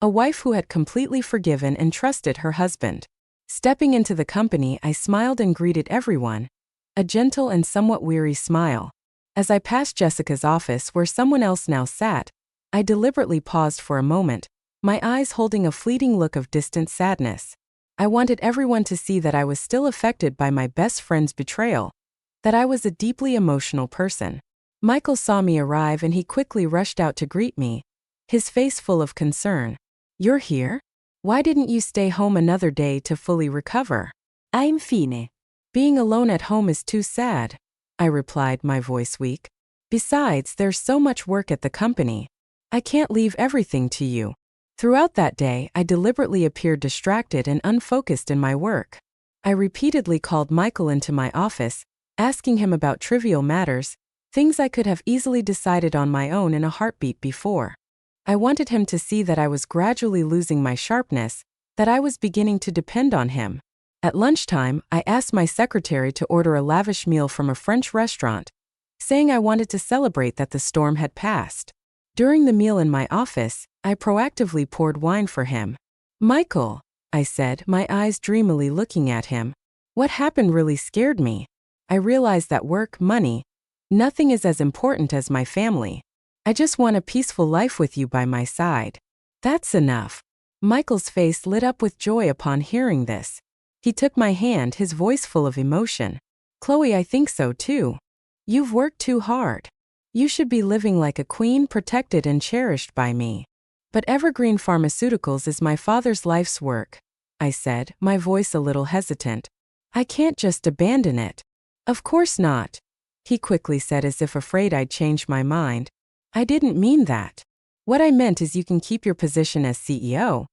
a wife who had completely forgiven and trusted her husband. Stepping into the company, I smiled and greeted everyone, a gentle and somewhat weary smile. As I passed Jessica's office where someone else now sat, I deliberately paused for a moment, my eyes holding a fleeting look of distant sadness. I wanted everyone to see that I was still affected by my best friend's betrayal, that I was a deeply emotional person. Michael saw me arrive and he quickly rushed out to greet me, his face full of concern. You're here? Why didn't you stay home another day to fully recover? I'm fine. Being alone at home is too sad, I replied, my voice weak. Besides, there's so much work at the company. I can't leave everything to you. Throughout that day, I deliberately appeared distracted and unfocused in my work. I repeatedly called Michael into my office, asking him about trivial matters, things I could have easily decided on my own in a heartbeat before. I wanted him to see that I was gradually losing my sharpness, that I was beginning to depend on him. At lunchtime, I asked my secretary to order a lavish meal from a French restaurant, saying I wanted to celebrate that the storm had passed. During the meal in my office, I proactively poured wine for him. Michael, I said, my eyes dreamily looking at him. What happened really scared me. I realized that work, money, nothing is as important as my family. I just want a peaceful life with you by my side. That's enough. Michael's face lit up with joy upon hearing this. He took my hand, his voice full of emotion. Chloe, I think so too. You've worked too hard. You should be living like a queen, protected and cherished by me. But Evergreen Pharmaceuticals is my father's life's work, I said, my voice a little hesitant. I can't just abandon it. Of course not, he quickly said as if afraid I'd changed my mind. I didn't mean that. What I meant is you can keep your position as CEO,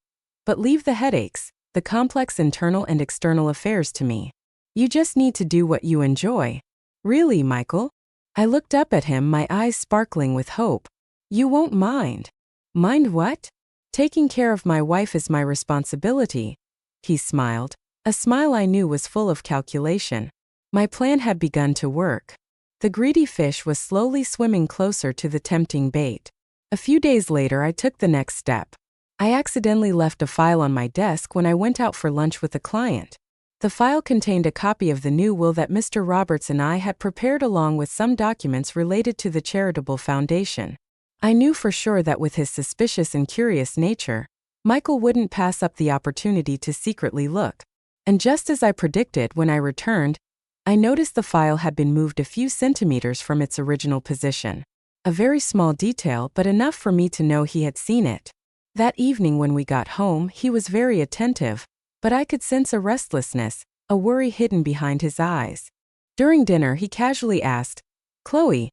but leave the headaches, the complex internal and external affairs to me. You just need to do what you enjoy. Really, Michael? I looked up at him, my eyes sparkling with hope. You won't mind. Mind what? Taking care of my wife is my responsibility. He smiled, a smile I knew was full of calculation. My plan had begun to work. The greedy fish was slowly swimming closer to the tempting bait. A few days later, I took the next step. I accidentally left a file on my desk when I went out for lunch with a client. The file contained a copy of the new will that Mr. Roberts and I had prepared along with some documents related to the charitable foundation. I knew for sure that with his suspicious and curious nature, Michael wouldn't pass up the opportunity to secretly look. And just as I predicted, when I returned, I noticed the file had been moved a few centimeters from its original position. A very small detail, but enough for me to know he had seen it. That evening when we got home, he was very attentive, but I could sense a restlessness, a worry hidden behind his eyes. During dinner, he casually asked, Chloe,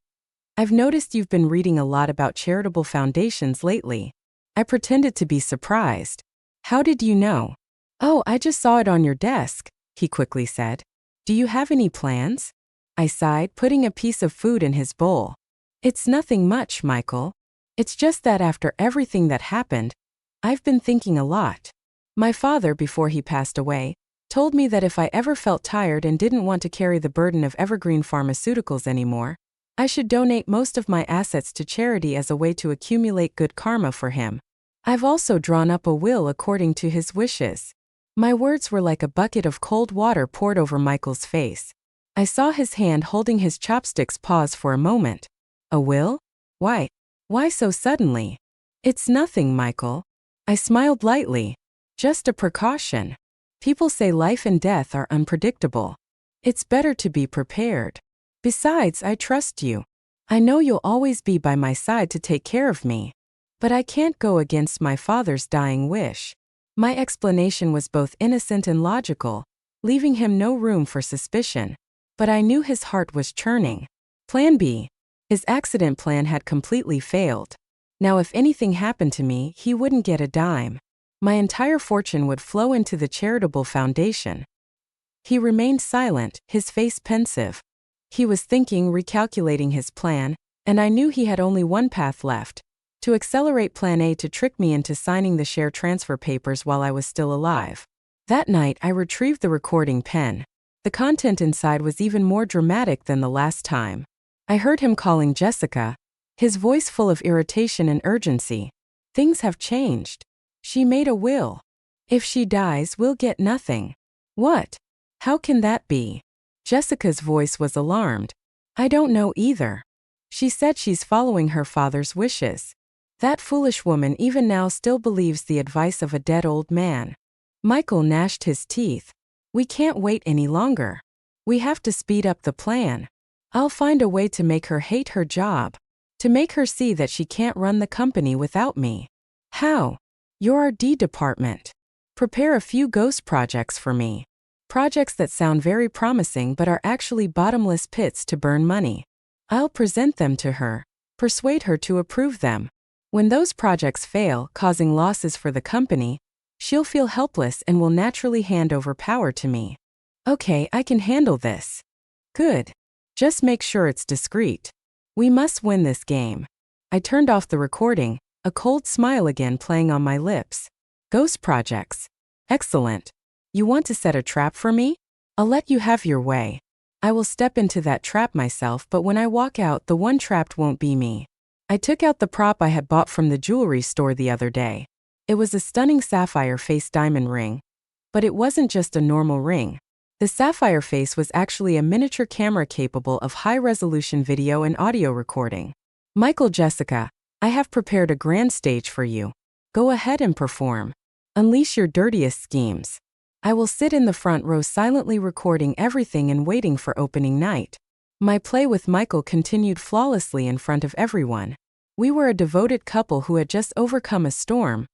I've noticed you've been reading a lot about charitable foundations lately. I pretended to be surprised. How did you know? Oh, I just saw it on your desk, he quickly said. Do you have any plans? I sighed, putting a piece of food in his bowl. It's nothing much, Michael. It's just that after everything that happened, I've been thinking a lot. My father, before he passed away, told me that if I ever felt tired and didn't want to carry the burden of Evergreen Pharmaceuticals anymore, I should donate most of my assets to charity as a way to accumulate good karma for him. I've also drawn up a will according to his wishes. My words were like a bucket of cold water poured over Michael's face. I saw his hand holding his chopsticks pause for a moment. A will? Why? Why so suddenly? It's nothing, Michael. I smiled lightly. Just a precaution. People say life and death are unpredictable. It's better to be prepared. Besides, I trust you. I know you'll always be by my side to take care of me. But I can't go against my father's dying wish. My explanation was both innocent and logical, leaving him no room for suspicion. But I knew his heart was churning. Plan B. His accident plan had completely failed. Now if anything happened to me, he wouldn't get a dime. My entire fortune would flow into the charitable foundation. He remained silent, his face pensive. He was thinking, recalculating his plan, and I knew he had only one path left: to accelerate Plan A, to trick me into signing the share transfer papers while I was still alive. That night, I retrieved the recording pen. The content inside was even more dramatic than the last time. I heard him calling Jessica, his voice full of irritation and urgency. Things have changed. She made a will. If she dies, we'll get nothing. What? How can that be? Jessica's voice was alarmed. I don't know either. She said she's following her father's wishes. That foolish woman even now still believes the advice of a dead old man. Michael gnashed his teeth. We can't wait any longer. We have to speed up the plan. I'll find a way to make her hate her job. To make her see that she can't run the company without me. How? You're our D department. Prepare a few ghost projects for me. Projects that sound very promising but are actually bottomless pits to burn money. I'll present them to her. Persuade her to approve them. When those projects fail, causing losses for the company, she'll feel helpless and will naturally hand over power to me. Okay, I can handle this. Good. Just make sure it's discreet. We must win this game. I turned off the recording, a cold smile again playing on my lips. Ghost projects. Excellent. You want to set a trap for me? I'll let you have your way. I will step into that trap myself, but when I walk out, the one trapped won't be me. I took out the prop I had bought from the jewelry store the other day. It was a stunning sapphire face diamond ring. But it wasn't just a normal ring. The sapphire face was actually a miniature camera capable of high-resolution video and audio recording. Michael, Jessica, I have prepared a grand stage for you. Go ahead and perform. Unleash your dirtiest schemes. I will sit in the front row silently recording everything and waiting for opening night. My play with Michael continued flawlessly in front of everyone. We were a devoted couple who had just overcome a storm,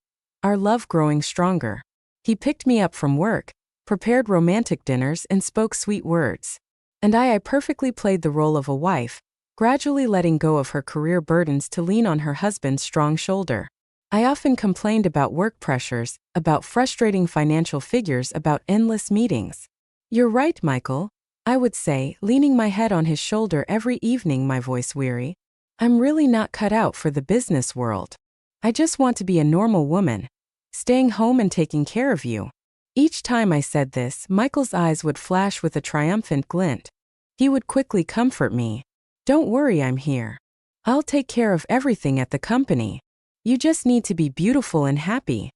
our love growing stronger. He picked me up from work, prepared romantic dinners, and spoke sweet words. And I perfectly played the role of a wife, gradually letting go of her career burdens to lean on her husband's strong shoulder. I often complained about work pressures, about frustrating financial figures, about endless meetings. You're right, Michael, I would say, leaning my head on his shoulder every evening, my voice weary. I'm really not cut out for the business world. I just want to be a normal woman, staying home and taking care of you. Each time I said this, Michael's eyes would flash with a triumphant glint. He would quickly comfort me. Don't worry, I'm here. I'll take care of everything at the company. You just need to be beautiful and happy.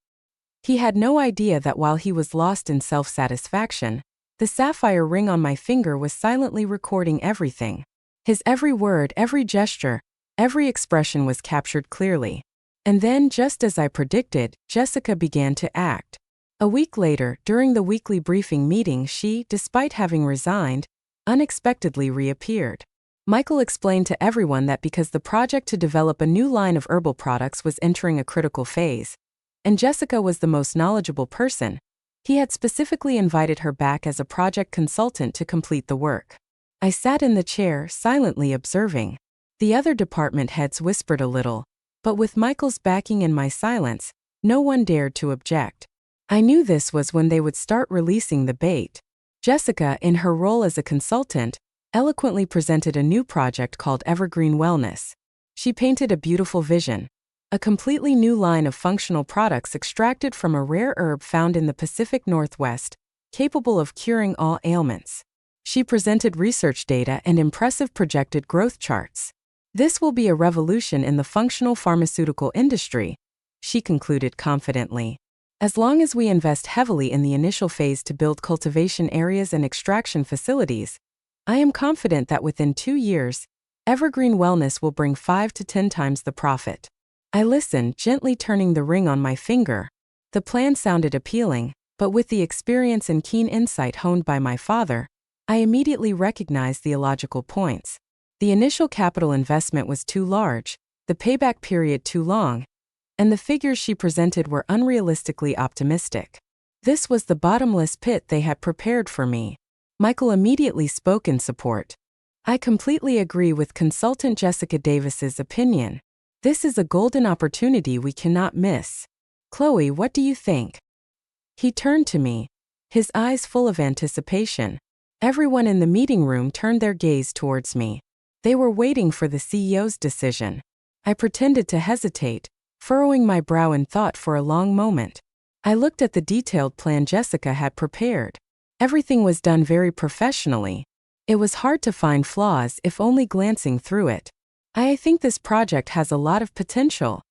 He had no idea that while he was lost in self-satisfaction, the sapphire ring on my finger was silently recording everything. His every word, every gesture, every expression was captured clearly. And then, just as I predicted, Jessica began to act. A week later, during the weekly briefing meeting, she, despite having resigned, unexpectedly reappeared. Michael explained to everyone that because the project to develop a new line of herbal products was entering a critical phase, and Jessica was the most knowledgeable person, he had specifically invited her back as a project consultant to complete the work. I sat in the chair, silently observing. The other department heads whispered a little, but with Michael's backing and my silence, no one dared to object. I knew this was when they would start releasing the bait. Jessica, in her role as a consultant, eloquently presented a new project called Evergreen Wellness. She painted a beautiful vision. A completely new line of functional products extracted from a rare herb found in the Pacific Northwest, capable of curing all ailments. She presented research data and impressive projected growth charts. This will be a revolution in the functional pharmaceutical industry, she concluded confidently. As long as we invest heavily in the initial phase to build cultivation areas and extraction facilities, I am confident that within 2 years, Evergreen Wellness will bring 5 to 10 times the profit. I listened, gently turning the ring on my finger. The plan sounded appealing, but with the experience and keen insight honed by my father, I immediately recognized the illogical points. The initial capital investment was too large, the payback period too long, and the figures she presented were unrealistically optimistic. This was the bottomless pit they had prepared for me. Michael immediately spoke in support. I completely agree with consultant Jessica Davis's opinion. This is a golden opportunity we cannot miss. Chloe, what do you think? He turned to me, his eyes full of anticipation. Everyone in the meeting room turned their gaze towards me. They were waiting for the CEO's decision. I pretended to hesitate, furrowing my brow in thought for a long moment. I looked at the detailed plan Jessica had prepared. Everything was done very professionally. It was hard to find flaws if only glancing through it. I think this project has a lot of potential,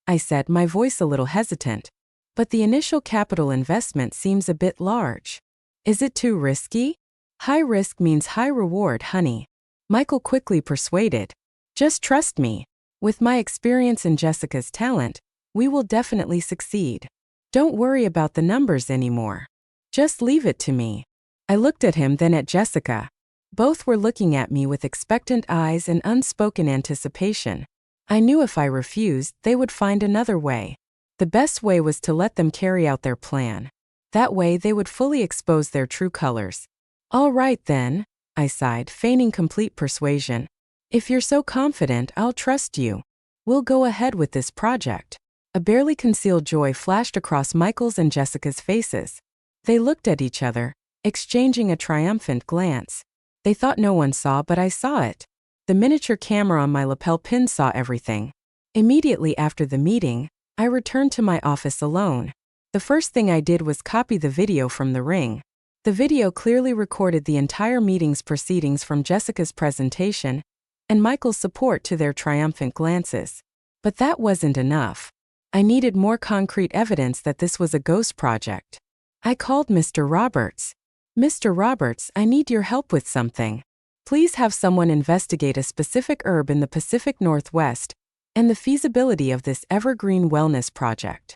I said, my voice a little hesitant. But the initial capital investment seems a bit large. Is it too risky? High risk means high reward, honey. Michael quickly persuaded. Just trust me. With my experience and Jessica's talent, we will definitely succeed. Don't worry about the numbers anymore. Just leave it to me. I looked at him, then at Jessica. Both were looking at me with expectant eyes and unspoken anticipation. I knew if I refused, they would find another way. The best way was to let them carry out their plan. That way they would fully expose their true colors. All right then, I sighed, feigning complete persuasion. If you're so confident, I'll trust you. We'll go ahead with this project. A barely concealed joy flashed across Michael's and Jessica's faces. They looked at each other, exchanging a triumphant glance. They thought no one saw, but I saw it. The miniature camera on my lapel pin saw everything. Immediately after the meeting, I returned to my office alone. The first thing I did was copy the video from the ring. The video clearly recorded the entire meeting's proceedings from Jessica's presentation and Michael's support to their triumphant glances. But that wasn't enough. I needed more concrete evidence that this was a ghost project. I called Mr. Roberts. Mr. Roberts, I need your help with something. Please have someone investigate a specific herb in the Pacific Northwest and the feasibility of this evergreen wellness project.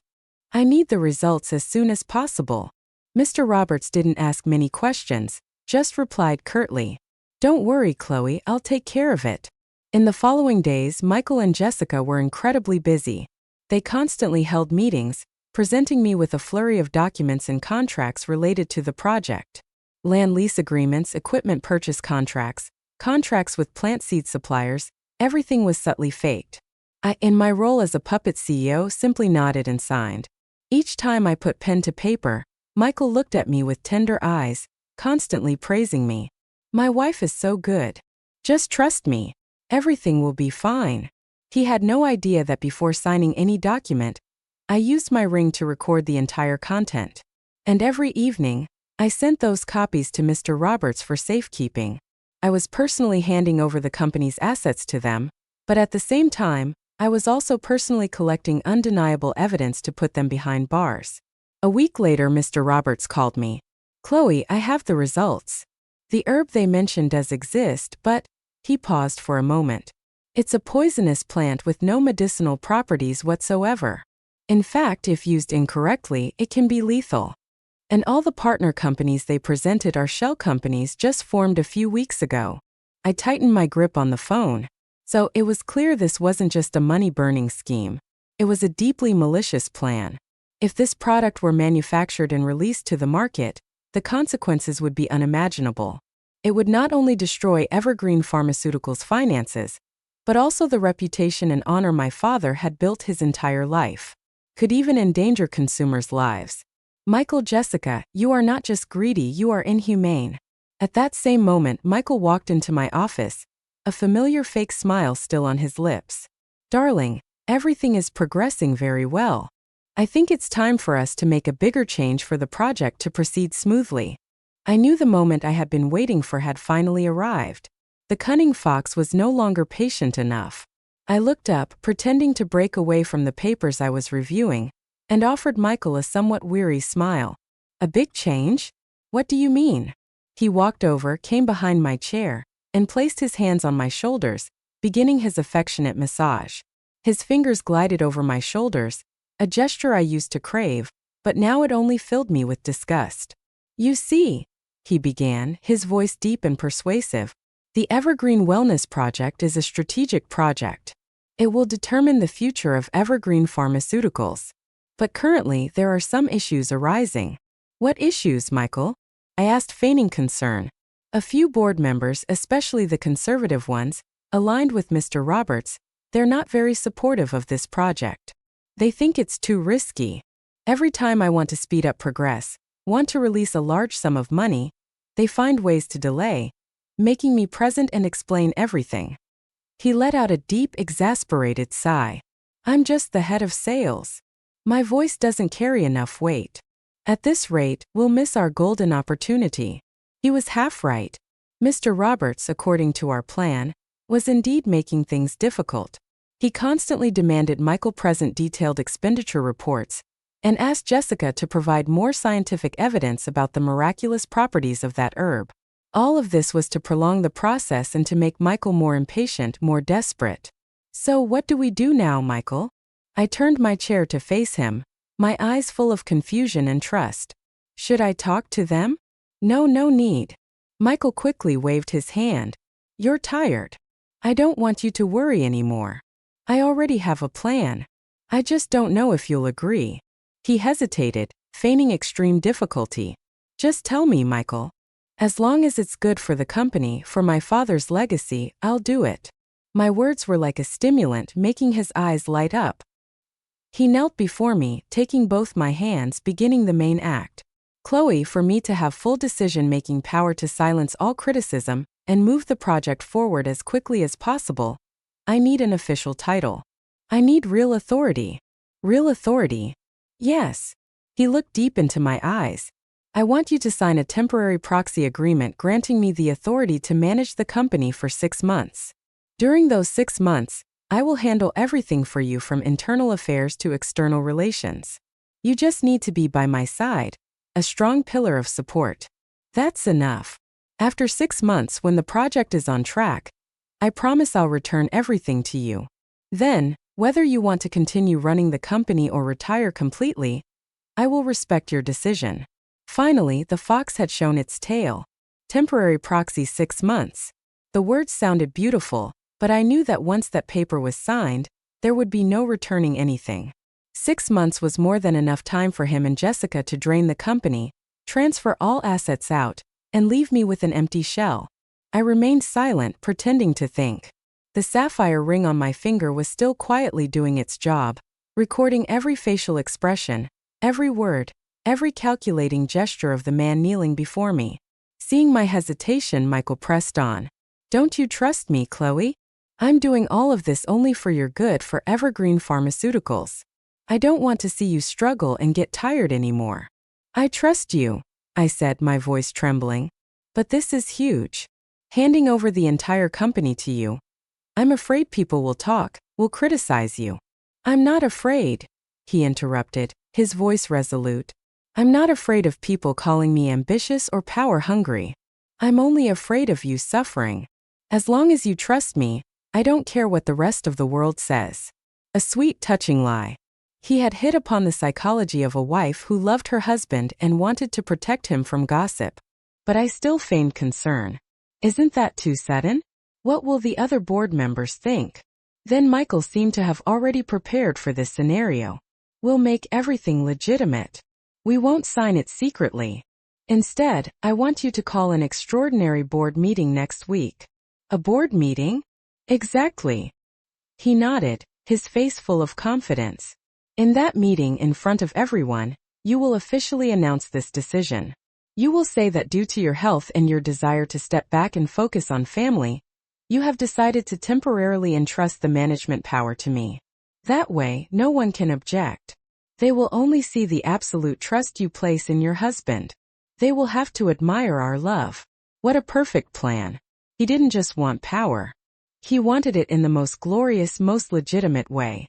I need the results as soon as possible. Mr. Roberts didn't ask many questions, just replied curtly. Don't worry, Chloe, I'll take care of it. In the following days, Michael and Jessica were incredibly busy. They constantly held meetings, presenting me with a flurry of documents and contracts related to the project. Land lease agreements, equipment purchase contracts, contracts with plant seed suppliers, everything was subtly faked. I, in my role as a puppet CEO, simply nodded and signed. Each time I put pen to paper, Michael looked at me with tender eyes, constantly praising me. My wife is so good. Just trust me. Everything will be fine. He had no idea that before signing any document, I used my ring to record the entire content. And every evening, I sent those copies to Mr. Roberts for safekeeping. I was personally handing over the company's assets to them, but at the same time, I was also personally collecting undeniable evidence to put them behind bars. A week later, Mr. Roberts called me. Chloe, I have the results. The herb they mentioned does exist, but, he paused for a moment. It's a poisonous plant with no medicinal properties whatsoever. In fact, if used incorrectly, it can be lethal. And all the partner companies they presented are shell companies just formed a few weeks ago. I tightened my grip on the phone. So it was clear this wasn't just a money-burning scheme. It was a deeply malicious plan. If this product were manufactured and released to the market, the consequences would be unimaginable. It would not only destroy Evergreen Pharmaceuticals' finances, but also the reputation and honor my father had built his entire life. Could even endanger consumers' lives. Michael, Jessica, you are not just greedy, you are inhumane. At that same moment, Michael walked into my office, a familiar fake smile still on his lips. Darling, everything is progressing very well. I think it's time for us to make a bigger change for the project to proceed smoothly. I knew the moment I had been waiting for had finally arrived. The cunning fox was no longer patient enough. I looked up, pretending to break away from the papers I was reviewing, and offered Michael a somewhat weary smile. A big change? What do you mean? He walked over, came behind my chair, and placed his hands on my shoulders, beginning his affectionate massage. His fingers glided over my shoulders, a gesture I used to crave, but now it only filled me with disgust. "You see," he began, his voice deep and persuasive, "the Evergreen Wellness Project is a strategic project. It will determine the future of Evergreen Pharmaceuticals. But currently there are some issues arising." "What issues, Michael?" I asked, feigning concern. A few board members, especially the conservative ones, aligned with Mr. Roberts, they're not very supportive of this project. They think it's too risky. Every time I want to speed up progress, want to release a large sum of money, they find ways to delay, making me present and explain everything. He let out a deep, exasperated sigh. "I'm just the head of sales. My voice doesn't carry enough weight. At this rate, we'll miss our golden opportunity." He was half right. Mr. Roberts, according to our plan, was indeed making things difficult. He constantly demanded Michael present detailed expenditure reports and asked Jessica to provide more scientific evidence about the miraculous properties of that herb. All of this was to prolong the process and to make Michael more impatient, more desperate. "So what do we do now, Michael?" I turned my chair to face him, my eyes full of confusion and trust. "Should I talk to them?" "No, no need." Michael quickly waved his hand. "You're tired. I don't want you to worry anymore. I already have a plan. I just don't know if you'll agree." He hesitated, feigning extreme difficulty. "Just tell me, Michael. As long as it's good for the company, for my father's legacy, I'll do it." My words were like a stimulant, making his eyes light up. He knelt before me, taking both my hands, beginning the main act. "Chloe, for me to have full decision-making power to silence all criticism and move the project forward as quickly as possible, I need an official title. I need real authority." "Real authority?" "Yes." He looked deep into my eyes. "I want you to sign a temporary proxy agreement granting me the authority to manage the company for 6 months. During those 6 months, I will handle everything for you from internal affairs to external relations. You just need to be by my side, a strong pillar of support. That's enough. After 6 months, when the project is on track, I promise I'll return everything to you. Then, whether you want to continue running the company or retire completely, I will respect your decision." Finally, the fox had shown its tail. Temporary proxy 6 months. The words sounded beautiful, but I knew that once that paper was signed, there would be no returning anything. 6 months was more than enough time for him and Jessica to drain the company, transfer all assets out, and leave me with an empty shell. I remained silent, pretending to think. The sapphire ring on my finger was still quietly doing its job, recording every facial expression, every word, every calculating gesture of the man kneeling before me. Seeing my hesitation, Michael pressed on. "Don't you trust me, Chloe? I'm doing all of this only for your good, for Evergreen Pharmaceuticals. I don't want to see you struggle and get tired anymore." "I trust you," I said, my voice trembling. "But this is huge. Handing over the entire company to you. I'm afraid people will talk, will criticize you." "I'm not afraid," he interrupted, his voice resolute. "I'm not afraid of people calling me ambitious or power-hungry. I'm only afraid of you suffering. As long as you trust me, I don't care what the rest of the world says." A sweet, touching lie. He had hit upon the psychology of a wife who loved her husband and wanted to protect him from gossip. But I still feigned concern. "Isn't that too sudden? What will the other board members think?" Then Michael seemed to have already prepared for this scenario. "We'll make everything legitimate. We won't sign it secretly. Instead, I want you to call an extraordinary board meeting next week." "A board meeting?" "Exactly." He nodded, his face full of confidence. "In that meeting, in front of everyone, you will officially announce this decision. You will say that due to your health and your desire to step back and focus on family, you have decided to temporarily entrust the management power to me. That way, no one can object. They will only see the absolute trust you place in your husband. They will have to admire our love." What a perfect plan. He didn't just want power. He wanted it in the most glorious, most legitimate way.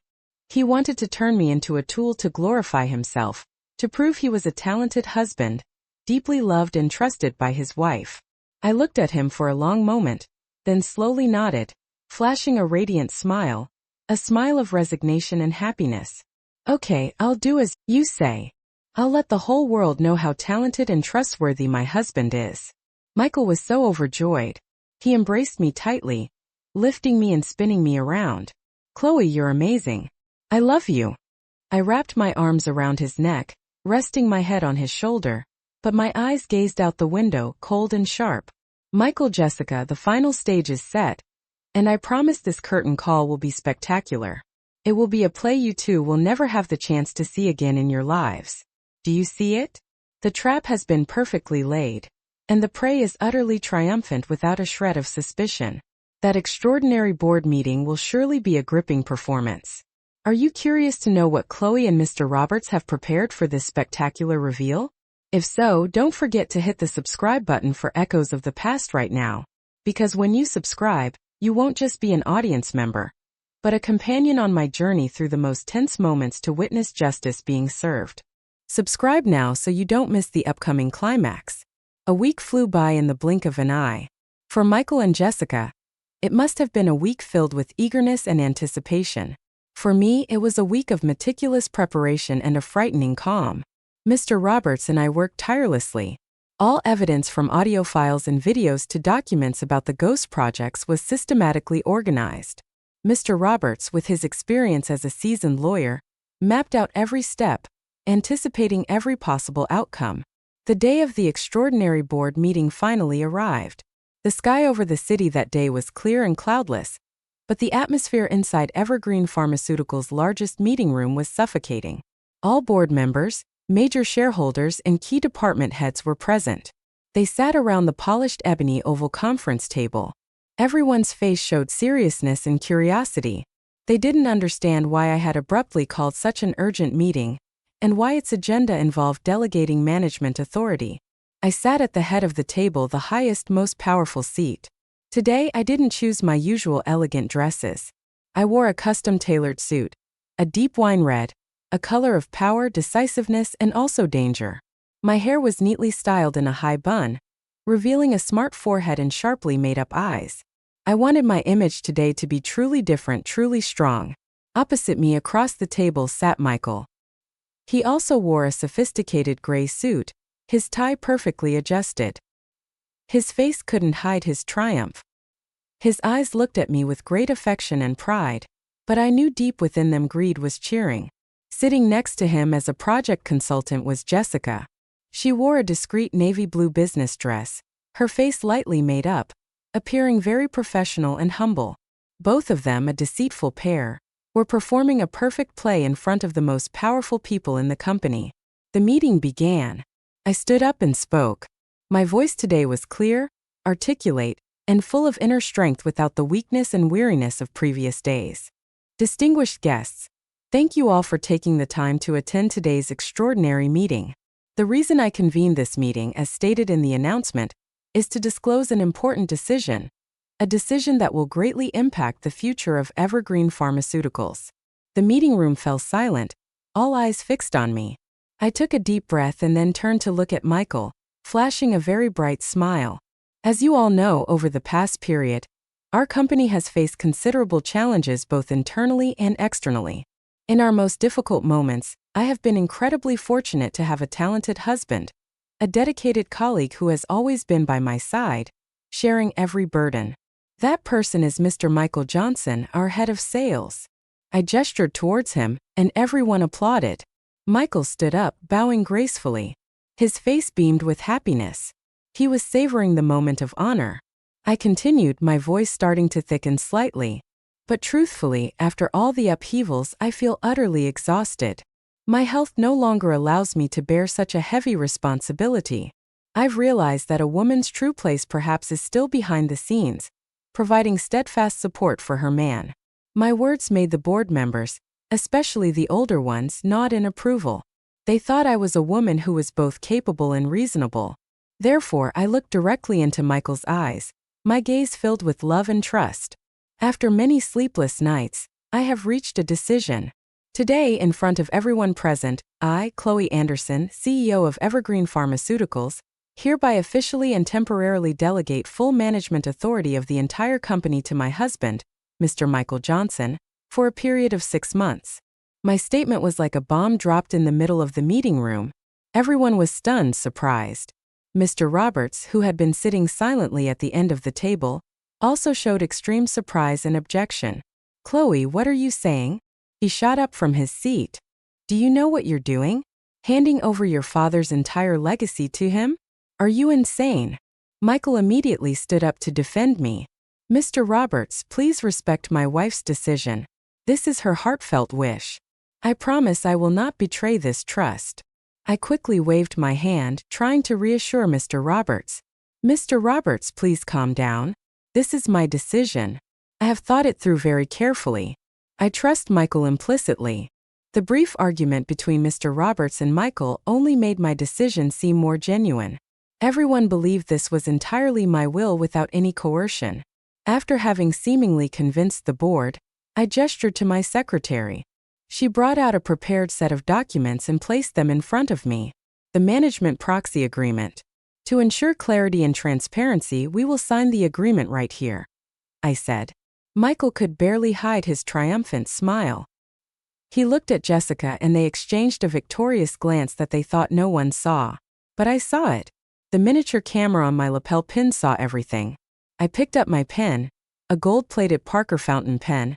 He wanted to turn me into a tool to glorify himself, to prove he was a talented husband, deeply loved and trusted by his wife. I looked at him for a long moment, then slowly nodded. flashing a radiant smile, a smile of resignation and happiness. Okay, I'll do as you say. I'll let the whole world know how talented and trustworthy my husband is. Michael was so overjoyed. He embraced me tightly, lifting me and spinning me around. Chloe, you're amazing. I love you. I wrapped my arms around his neck, resting my head on his shoulder, but my eyes gazed out the window, cold and sharp. Michael, Jessica, the final stage is set, and I promise this curtain call will be spectacular. It will be a play you two will never have the chance to see again in your lives. Do you see it? The trap has been perfectly laid, and the prey is utterly triumphant without a shred of suspicion. That extraordinary board meeting will surely be a gripping performance. Are you curious to know what Chloe and Mr. Roberts have prepared for this spectacular reveal? If so, don't forget to hit the subscribe button for echoes of the past right now, because when you subscribe, you won't just be an audience member, but a companion on my journey through the most tense moments to witness justice being served. Subscribe now so you don't miss the upcoming climax. A week flew by in the blink of an eye. For Michael and Jessica, it must have been a week filled with eagerness and anticipation. For me, it was a week of meticulous preparation and a frightening calm. Mr. Roberts and I worked tirelessly. All evidence from audio files and videos to documents about the ghost projects was systematically organized. Mr. Roberts, with his experience as a seasoned lawyer, mapped out every step, anticipating every possible outcome. The day of the extraordinary board meeting finally arrived. The sky over the city that day was clear and cloudless, but the atmosphere inside Evergreen Pharmaceuticals' largest meeting room was suffocating. All board members, major shareholders, and key department heads were present. They sat around the polished ebony oval conference table. Everyone's face showed seriousness and curiosity. They didn't understand why I had abruptly called such an urgent meeting, and why its agenda involved delegating management authority. I sat at the head of the table, the highest, most powerful seat. Today, I didn't choose my usual elegant dresses. I wore a custom-tailored suit, a deep wine red, a color of power, decisiveness, and also danger. My hair was neatly styled in a high bun, revealing a smart forehead and sharply made-up eyes. I wanted my image today to be truly different, truly strong. Opposite me across the table sat Michael. He also wore a sophisticated gray suit, his tie perfectly adjusted. His face couldn't hide his triumph. His eyes looked at me with great affection and pride, but I knew deep within them greed was cheering. Sitting next to him as a project consultant was Jessica. She wore a discreet navy blue business dress, her face lightly made up, appearing very professional and humble. Both of them, a deceitful pair, were performing a perfect play in front of the most powerful people in the company. The meeting began. I stood up and spoke. My voice today was clear, articulate, and full of inner strength without the weakness and weariness of previous days. Distinguished guests, thank you all for taking the time to attend today's extraordinary meeting. The reason I convened this meeting, as stated in the announcement, is to disclose an important decision, a decision that will greatly impact the future of Evergreen Pharmaceuticals. The meeting room fell silent, all eyes fixed on me. I took a deep breath and then turned to look at Michael, flashing a very bright smile. As you all know, over the past period, our company has faced considerable challenges both internally and externally. In our most difficult moments, I have been incredibly fortunate to have a talented husband, a dedicated colleague who has always been by my side, sharing every burden. That person is Mr. Michael Johnson, our head of sales. I gestured towards him, and everyone applauded. Michael stood up, bowing gracefully. His face beamed with happiness. He was savoring the moment of honor. I continued, my voice starting to thicken slightly. But truthfully, after all the upheavals, I feel utterly exhausted. My health no longer allows me to bear such a heavy responsibility. I've realized that a woman's true place perhaps is still behind the scenes, providing steadfast support for her man. My words made the board members, especially the older ones, nod in approval. They thought I was a woman who was both capable and reasonable. Therefore, I looked directly into Michael's eyes, my gaze filled with love and trust. After many sleepless nights, I have reached a decision. Today, in front of everyone present, I, Chloe Anderson, CEO of Evergreen Pharmaceuticals, hereby officially and temporarily delegate full management authority of the entire company to my husband, Mr. Michael Johnson, for a period of 6 months. My statement was like a bomb dropped in the middle of the meeting room. Everyone was stunned, surprised. Mr. Roberts, who had been sitting silently at the end of the table, also showed extreme surprise and objection. "Chloe, what are you saying?" He shot up from his seat. "Do you know what you're doing? Handing over your father's entire legacy to him? Are you insane?" Michael immediately stood up to defend me. "Mr. Roberts, please respect my wife's decision. This is her heartfelt wish. I promise I will not betray this trust." I quickly waved my hand, trying to reassure Mr. Roberts. "Mr. Roberts, please calm down. This is my decision. I have thought it through very carefully. I trust Michael implicitly." The brief argument between Mr. Roberts and Michael only made my decision seem more genuine. Everyone believed this was entirely my will without any coercion. After having seemingly convinced the board, I gestured to my secretary. She brought out a prepared set of documents and placed them in front of me. "The management proxy agreement. To ensure clarity and transparency, we will sign the agreement right here," I said. Michael could barely hide his triumphant smile. He looked at Jessica and they exchanged a victorious glance that they thought no one saw. But I saw it. The miniature camera on my lapel pin saw everything. I picked up my pen, a gold-plated Parker fountain pen,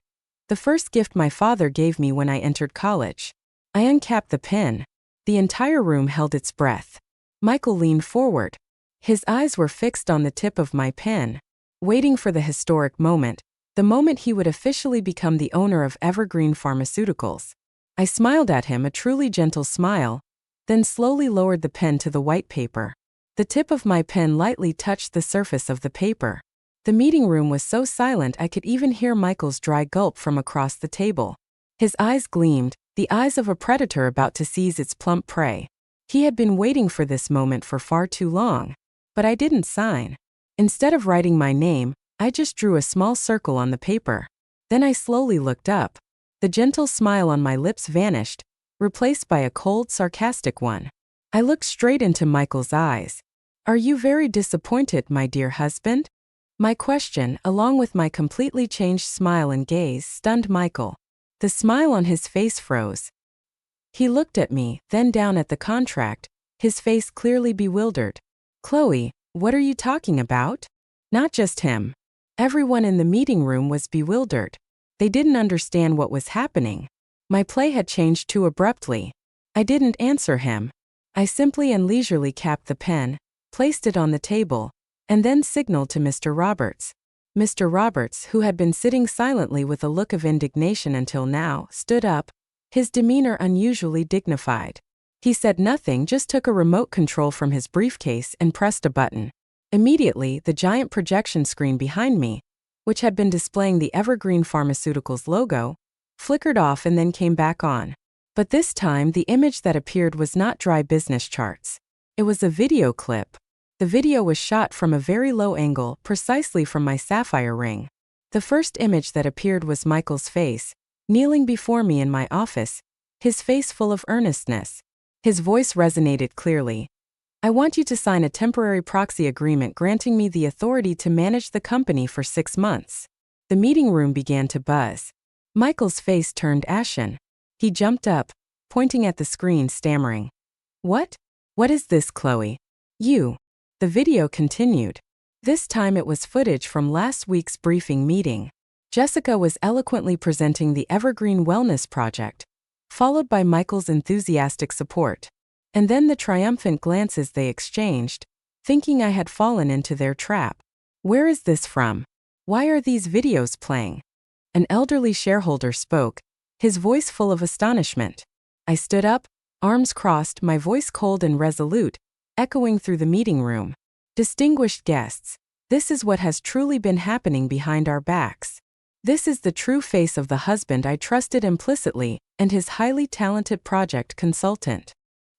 the first gift my father gave me when I entered college. I uncapped the pen. The entire room held its breath. Michael leaned forward. His eyes were fixed on the tip of my pen, waiting for the historic moment, the moment he would officially become the owner of Evergreen Pharmaceuticals. I smiled at him, a truly gentle smile, then slowly lowered the pen to the white paper. The tip of my pen lightly touched the surface of the paper. The meeting room was so silent I could even hear Michael's dry gulp from across the table. His eyes gleamed, the eyes of a predator about to seize its plump prey. He had been waiting for this moment for far too long. But I didn't sign. Instead of writing my name, I just drew a small circle on the paper. Then I slowly looked up. The gentle smile on my lips vanished, replaced by a cold, sarcastic one. I looked straight into Michael's eyes. "Are you very disappointed, my dear husband?" My question, along with my completely changed smile and gaze, stunned Michael. The smile on his face froze. He looked at me, then down at the contract, his face clearly bewildered. "Chloe, what are you talking about?" Not just him. Everyone in the meeting room was bewildered. They didn't understand what was happening. My play had changed too abruptly. I didn't answer him. I simply and leisurely capped the pen, placed it on the table, and then signaled to Mr. Roberts. Mr. Roberts, who had been sitting silently with a look of indignation until now, stood up, his demeanor unusually dignified. He said nothing, just took a remote control from his briefcase and pressed a button. Immediately, the giant projection screen behind me, which had been displaying the Evergreen Pharmaceuticals logo, flickered off and then came back on. But this time, the image that appeared was not dry business charts. It was a video clip. The video was shot from a very low angle, precisely from my sapphire ring. The first image that appeared was Michael's face, kneeling before me in my office, his face full of earnestness. His voice resonated clearly. "I want you to sign a temporary proxy agreement granting me the authority to manage the company for 6 months. The meeting room began to buzz. Michael's face turned ashen. He jumped up, pointing at the screen, stammering. "What? What is this, Chloe? You?" The video continued. This time it was footage from last week's briefing meeting. Jessica was eloquently presenting the Evergreen Wellness Project, followed by Michael's enthusiastic support. And then the triumphant glances they exchanged, thinking I had fallen into their trap. "Where is this from? Why are these videos playing?" An elderly shareholder spoke, his voice full of astonishment. I stood up, arms crossed, my voice cold and resolute, echoing through the meeting room. "Distinguished guests, this is what has truly been happening behind our backs. This is the true face of the husband I trusted implicitly and his highly talented project consultant."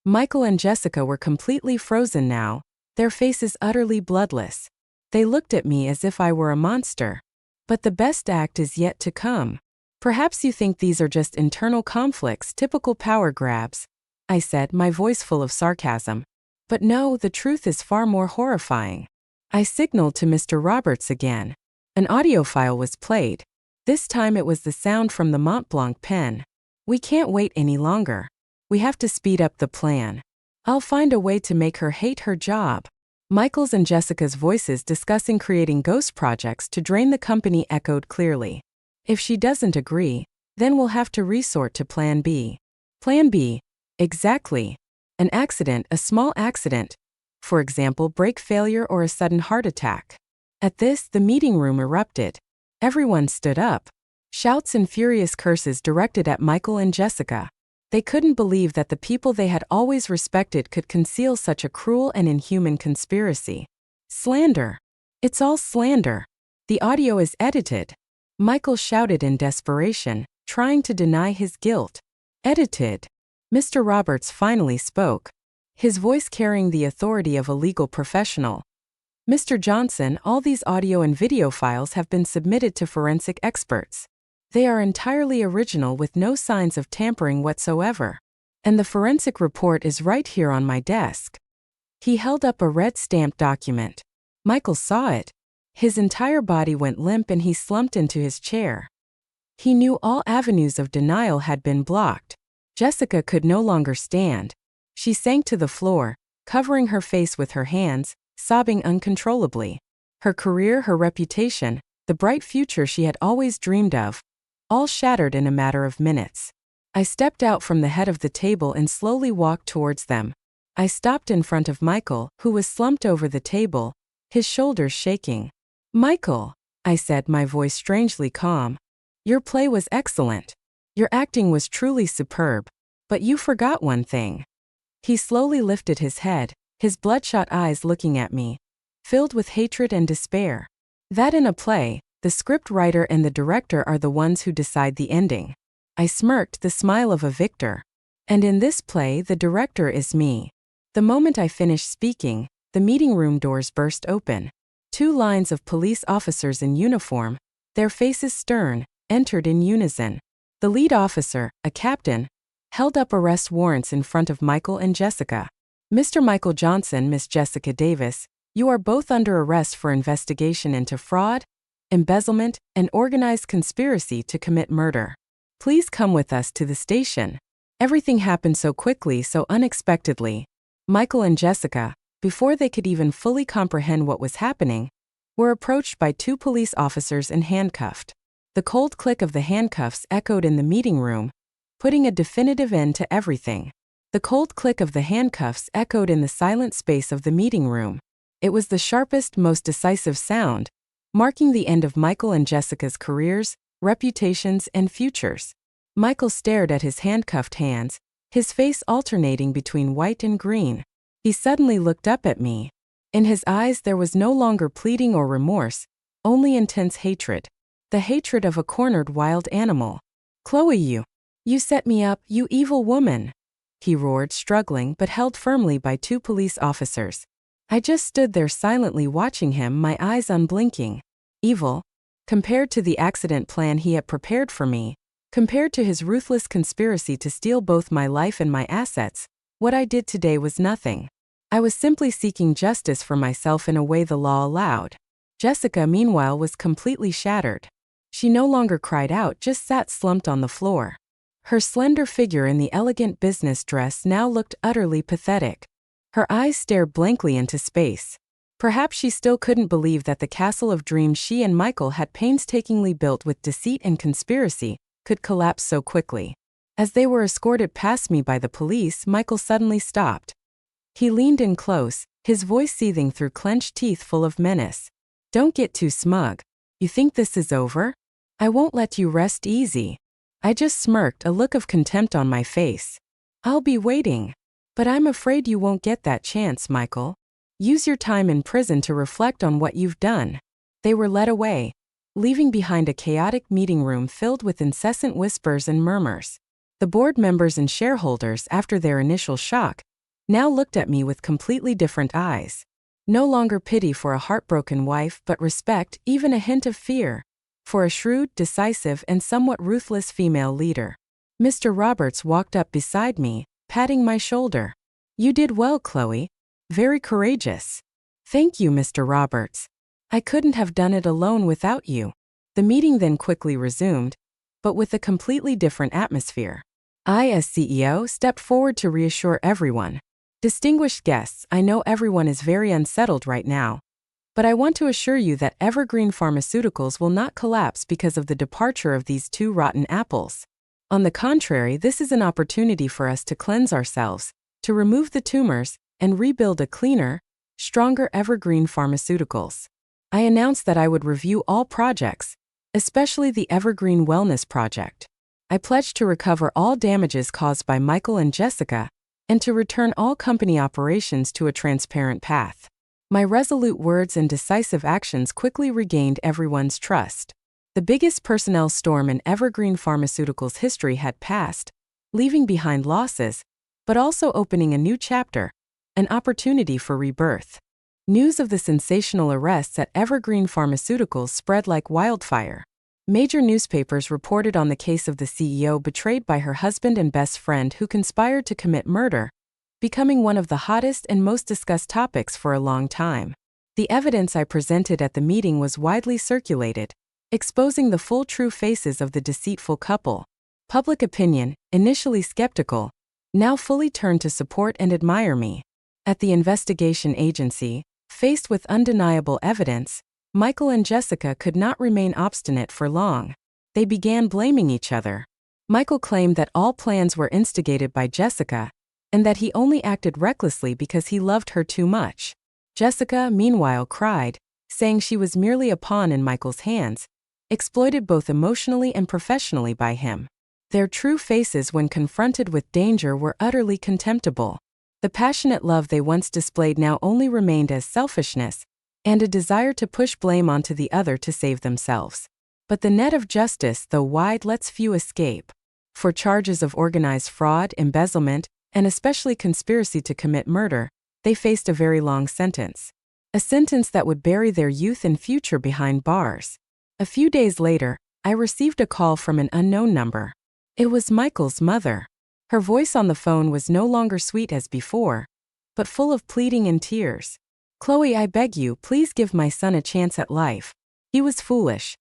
Michael and Jessica were completely frozen now, their faces utterly bloodless. They looked at me as if I were a monster. But the best act is yet to come. "Perhaps you think these are just internal conflicts, typical power grabs," I said, my voice full of sarcasm. "But no, the truth is far more horrifying." I signaled to Mr. Roberts again. An audio file was played. This time it was the sound from the Mont Blanc pen. "We can't wait any longer. We have to speed up the plan. I'll find a way to make her hate her job." Michael's and Jessica's voices discussing creating ghost projects to drain the company echoed clearly. "If she doesn't agree, then we'll have to resort to Plan B." Plan B? Exactly. An accident, a small accident. For example, brake failure or a sudden heart attack. At this, the meeting room erupted. Everyone stood up. Shouts and furious curses directed at Michael and Jessica. They couldn't believe that the people they had always respected could conceal such a cruel and inhuman conspiracy. Slander. It's all slander. The audio is edited. Michael shouted in desperation, trying to deny his guilt. Edited. Mr. Roberts finally spoke, his voice carrying the authority of a legal professional. "Mr. Johnson, all these audio and video files have been submitted to forensic experts. They are entirely original with no signs of tampering whatsoever. And the forensic report is right here on my desk." He held up a red stamped document. Michael saw it. His entire body went limp and he slumped into his chair. He knew all avenues of denial had been blocked. Jessica could no longer stand. She sank to the floor, covering her face with her hands, sobbing uncontrollably. Her career, her reputation, the bright future she had always dreamed of, all shattered in a matter of minutes. I stepped out from the head of the table and slowly walked towards them. I stopped in front of Michael, who was slumped over the table, his shoulders shaking. "Michael," I said, my voice strangely calm. "Your play was excellent. Your acting was truly superb. But you forgot one thing." He slowly lifted his head, his bloodshot eyes looking at me, filled with hatred and despair. "That in a play, the script writer and the director are the ones who decide the ending." I smirked, the smile of a victor. "And in this play, the director is me." The moment I finished speaking, the meeting room doors burst open. 2 lines of police officers in uniform, their faces stern, entered in unison. The lead officer, a captain, held up arrest warrants in front of Michael and Jessica. "Mr. Michael Johnson, Miss Jessica Davis, you are both under arrest for investigation into fraud, embezzlement, and organized conspiracy to commit murder. Please come with us to the station." Everything happened so quickly, so unexpectedly. Michael and Jessica, before they could even fully comprehend what was happening, were approached by 2 police officers and handcuffed. The cold click of the handcuffs echoed in the meeting room, putting a definitive end to everything. The cold click of the handcuffs echoed in the silent space of the meeting room. It was the sharpest, most decisive sound, marking the end of Michael and Jessica's careers, reputations, and futures. Michael stared at his handcuffed hands, his face alternating between white and green. He suddenly looked up at me. In his eyes there was no longer pleading or remorse, only intense hatred. The hatred of a cornered wild animal. "Chloe, you set me up, you evil woman!" he roared, struggling but held firmly by 2 police officers. I just stood there silently watching him, my eyes unblinking. Evil? Compared to the accident plan he had prepared for me, compared to his ruthless conspiracy to steal both my life and my assets, what I did today was nothing. I was simply seeking justice for myself in a way the law allowed. Jessica, meanwhile, was completely shattered. She no longer cried out, just sat slumped on the floor. Her slender figure in the elegant business dress now looked utterly pathetic. Her eyes stared blankly into space. Perhaps she still couldn't believe that the castle of dreams she and Michael had painstakingly built with deceit and conspiracy could collapse so quickly. As they were escorted past me by the police, Michael suddenly stopped. He leaned in close, his voice seething through clenched teeth full of menace. "Don't get too smug. You think this is over? I won't let you rest easy." I just smirked, a look of contempt on my face. "I'll be waiting. But I'm afraid you won't get that chance, Michael. Use your time in prison to reflect on what you've done." They were led away, leaving behind a chaotic meeting room filled with incessant whispers and murmurs. The board members and shareholders, after their initial shock, now looked at me with completely different eyes. No longer pity for a heartbroken wife, but respect, even a hint of fear, for a shrewd, decisive, and somewhat ruthless female leader. Mr. Roberts walked up beside me, patting my shoulder. "You did well, Chloe. Very courageous." "Thank you, Mr. Roberts. I couldn't have done it alone without you." The meeting then quickly resumed, but with a completely different atmosphere. I, as CEO, stepped forward to reassure everyone. Distinguished guests, I know everyone is very unsettled right now, but I want to assure you that Evergreen Pharmaceuticals will not collapse because of the departure of these two rotten apples. On the contrary, this is an opportunity for us to cleanse ourselves, to remove the tumors, and rebuild a cleaner, stronger Evergreen Pharmaceuticals. I announced that I would review all projects, especially the Evergreen Wellness Project. I pledged to recover all damages caused by Michael and Jessica, and to return all company operations to a transparent path. My resolute words and decisive actions quickly regained everyone's trust. The biggest personnel storm in Evergreen Pharmaceuticals history had passed, leaving behind losses, but also opening a new chapter, an opportunity for rebirth. News of the sensational arrests at Evergreen Pharmaceuticals spread like wildfire. Major newspapers reported on the case of the CEO betrayed by her husband and best friend who conspired to commit murder, becoming one of the hottest and most discussed topics for a long time. The evidence I presented at the meeting was widely circulated, exposing the full true faces of the deceitful couple. Public opinion, initially skeptical, now fully turned to support and admire me. At the investigation agency, faced with undeniable evidence, Michael and Jessica could not remain obstinate for long. They began blaming each other. Michael claimed that all plans were instigated by Jessica, and that he only acted recklessly because he loved her too much. Jessica, meanwhile, cried, saying she was merely a pawn in Michael's hands, exploited both emotionally and professionally by him. Their true faces when confronted with danger were utterly contemptible. The passionate love they once displayed now only remained as selfishness, and a desire to push blame onto the other to save themselves. But the net of justice, though wide, lets few escape. For charges of organized fraud, embezzlement, and especially conspiracy to commit murder, they faced a very long sentence. A sentence that would bury their youth and future behind bars. A few days later, I received a call from an unknown number. It was Michael's mother. Her voice on the phone was no longer sweet as before, but full of pleading and tears. "Chloe, I beg you, please give my son a chance at life. He was foolish.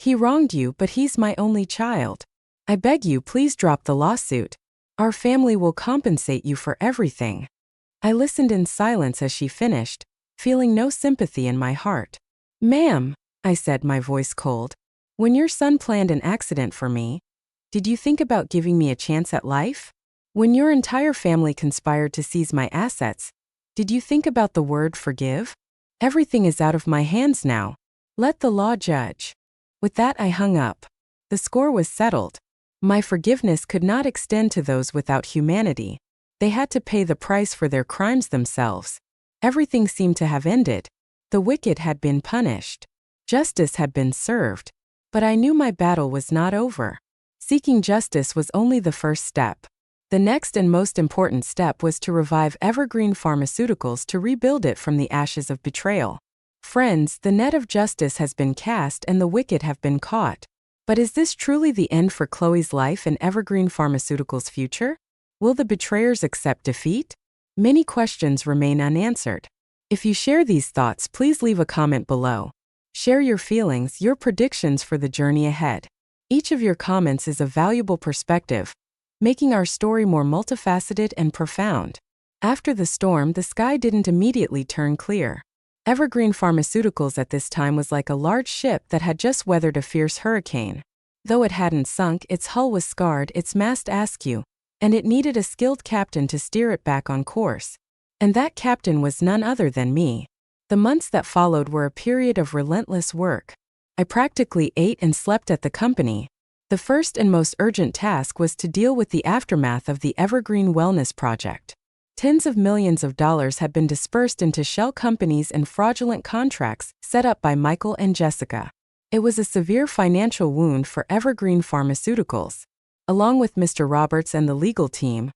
He wronged you, but he's my only child. I beg you, please drop the lawsuit. Our family will compensate you for everything." I listened in silence as she finished, feeling no sympathy in my heart. "Ma'am," I said, my voice cold, "when your son planned an accident for me, did you think about giving me a chance at life? When your entire family conspired to seize my assets, did you think about the word forgive? Everything is out of my hands now. Let the law judge." With that, I hung up. The score was settled. My forgiveness could not extend to those without humanity. They had to pay the price for their crimes themselves. Everything seemed to have ended. The wicked had been punished. Justice had been served. But I knew my battle was not over. Seeking justice was only the first step. The next and most important step was to revive Evergreen Pharmaceuticals, to rebuild it from the ashes of betrayal. Friends, the net of justice has been cast and the wicked have been caught. But is this truly the end for Chloe's life and Evergreen Pharmaceuticals' future? Will the betrayers accept defeat? Many questions remain unanswered. If you share these thoughts, please leave a comment below. Share your feelings, your predictions for the journey ahead. Each of your comments is a valuable perspective, making our story more multifaceted and profound. After the storm, the sky didn't immediately turn clear. Evergreen Pharmaceuticals at this time was like a large ship that had just weathered a fierce hurricane. Though it hadn't sunk, its hull was scarred, its mast askew, and it needed a skilled captain to steer it back on course. And that captain was none other than me. The months that followed were a period of relentless work. I practically ate and slept at the company. The first and most urgent task was to deal with the aftermath of the Evergreen Wellness Project. Tens of millions of dollars had been dispersed into shell companies and fraudulent contracts set up by Michael and Jessica. It was a severe financial wound for Evergreen Pharmaceuticals. Along with Mr. Roberts and the legal team,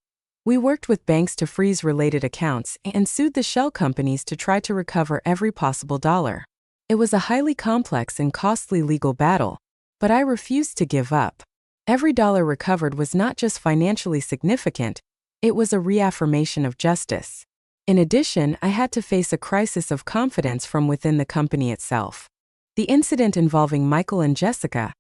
we worked with banks to freeze related accounts and sued the shell companies to try to recover every possible dollar. It was a highly complex and costly legal battle, but I refused to give up. Every dollar recovered was not just financially significant, it was a reaffirmation of justice. In addition, I had to face a crisis of confidence from within the company itself. The incident involving Michael and Jessica,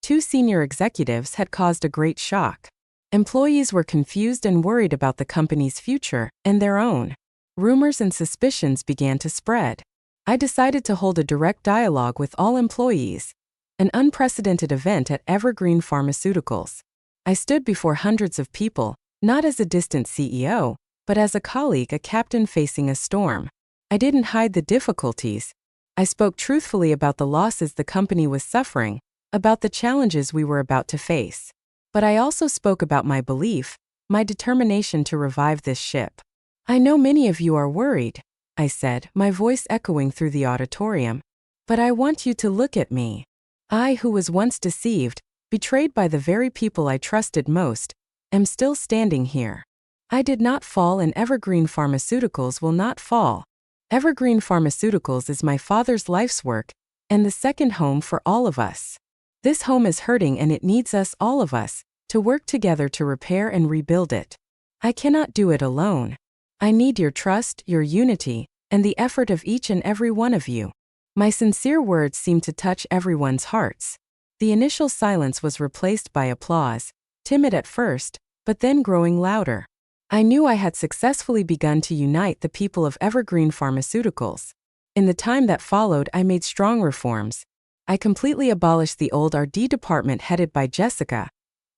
two senior executives, had caused a great shock. Employees were confused and worried about the company's future and their own. Rumors and suspicions began to spread. I decided to hold a direct dialogue with all employees, an unprecedented event at Evergreen Pharmaceuticals. I stood before hundreds of people, not as a distant CEO, but as a colleague, a captain facing a storm. I didn't hide the difficulties. I spoke truthfully about the losses the company was suffering, about the challenges we were about to face. But I also spoke about my belief, my determination to revive this ship. I know many of you are worried, I said, my voice echoing through the auditorium. But I want you to look at me. I, who was once deceived, betrayed by the very people I trusted most, am still standing here. I did not fall, and Evergreen Pharmaceuticals will not fall. Evergreen Pharmaceuticals is my father's life's work, and the second home for all of us. This home is hurting, and it needs us, all of us, to work together to repair and rebuild it. I cannot do it alone. I need your trust, your unity, and the effort of each and every one of you. My sincere words seemed to touch everyone's hearts. The initial silence was replaced by applause, timid at first, but then growing louder. I knew I had successfully begun to unite the people of Evergreen Pharmaceuticals. In the time that followed, I made strong reforms. I completely abolished the old R&D department headed by Jessica,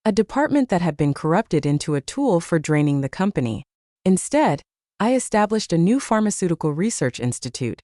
a department that had been corrupted into a tool for draining the company. Instead, I established a new pharmaceutical research institute,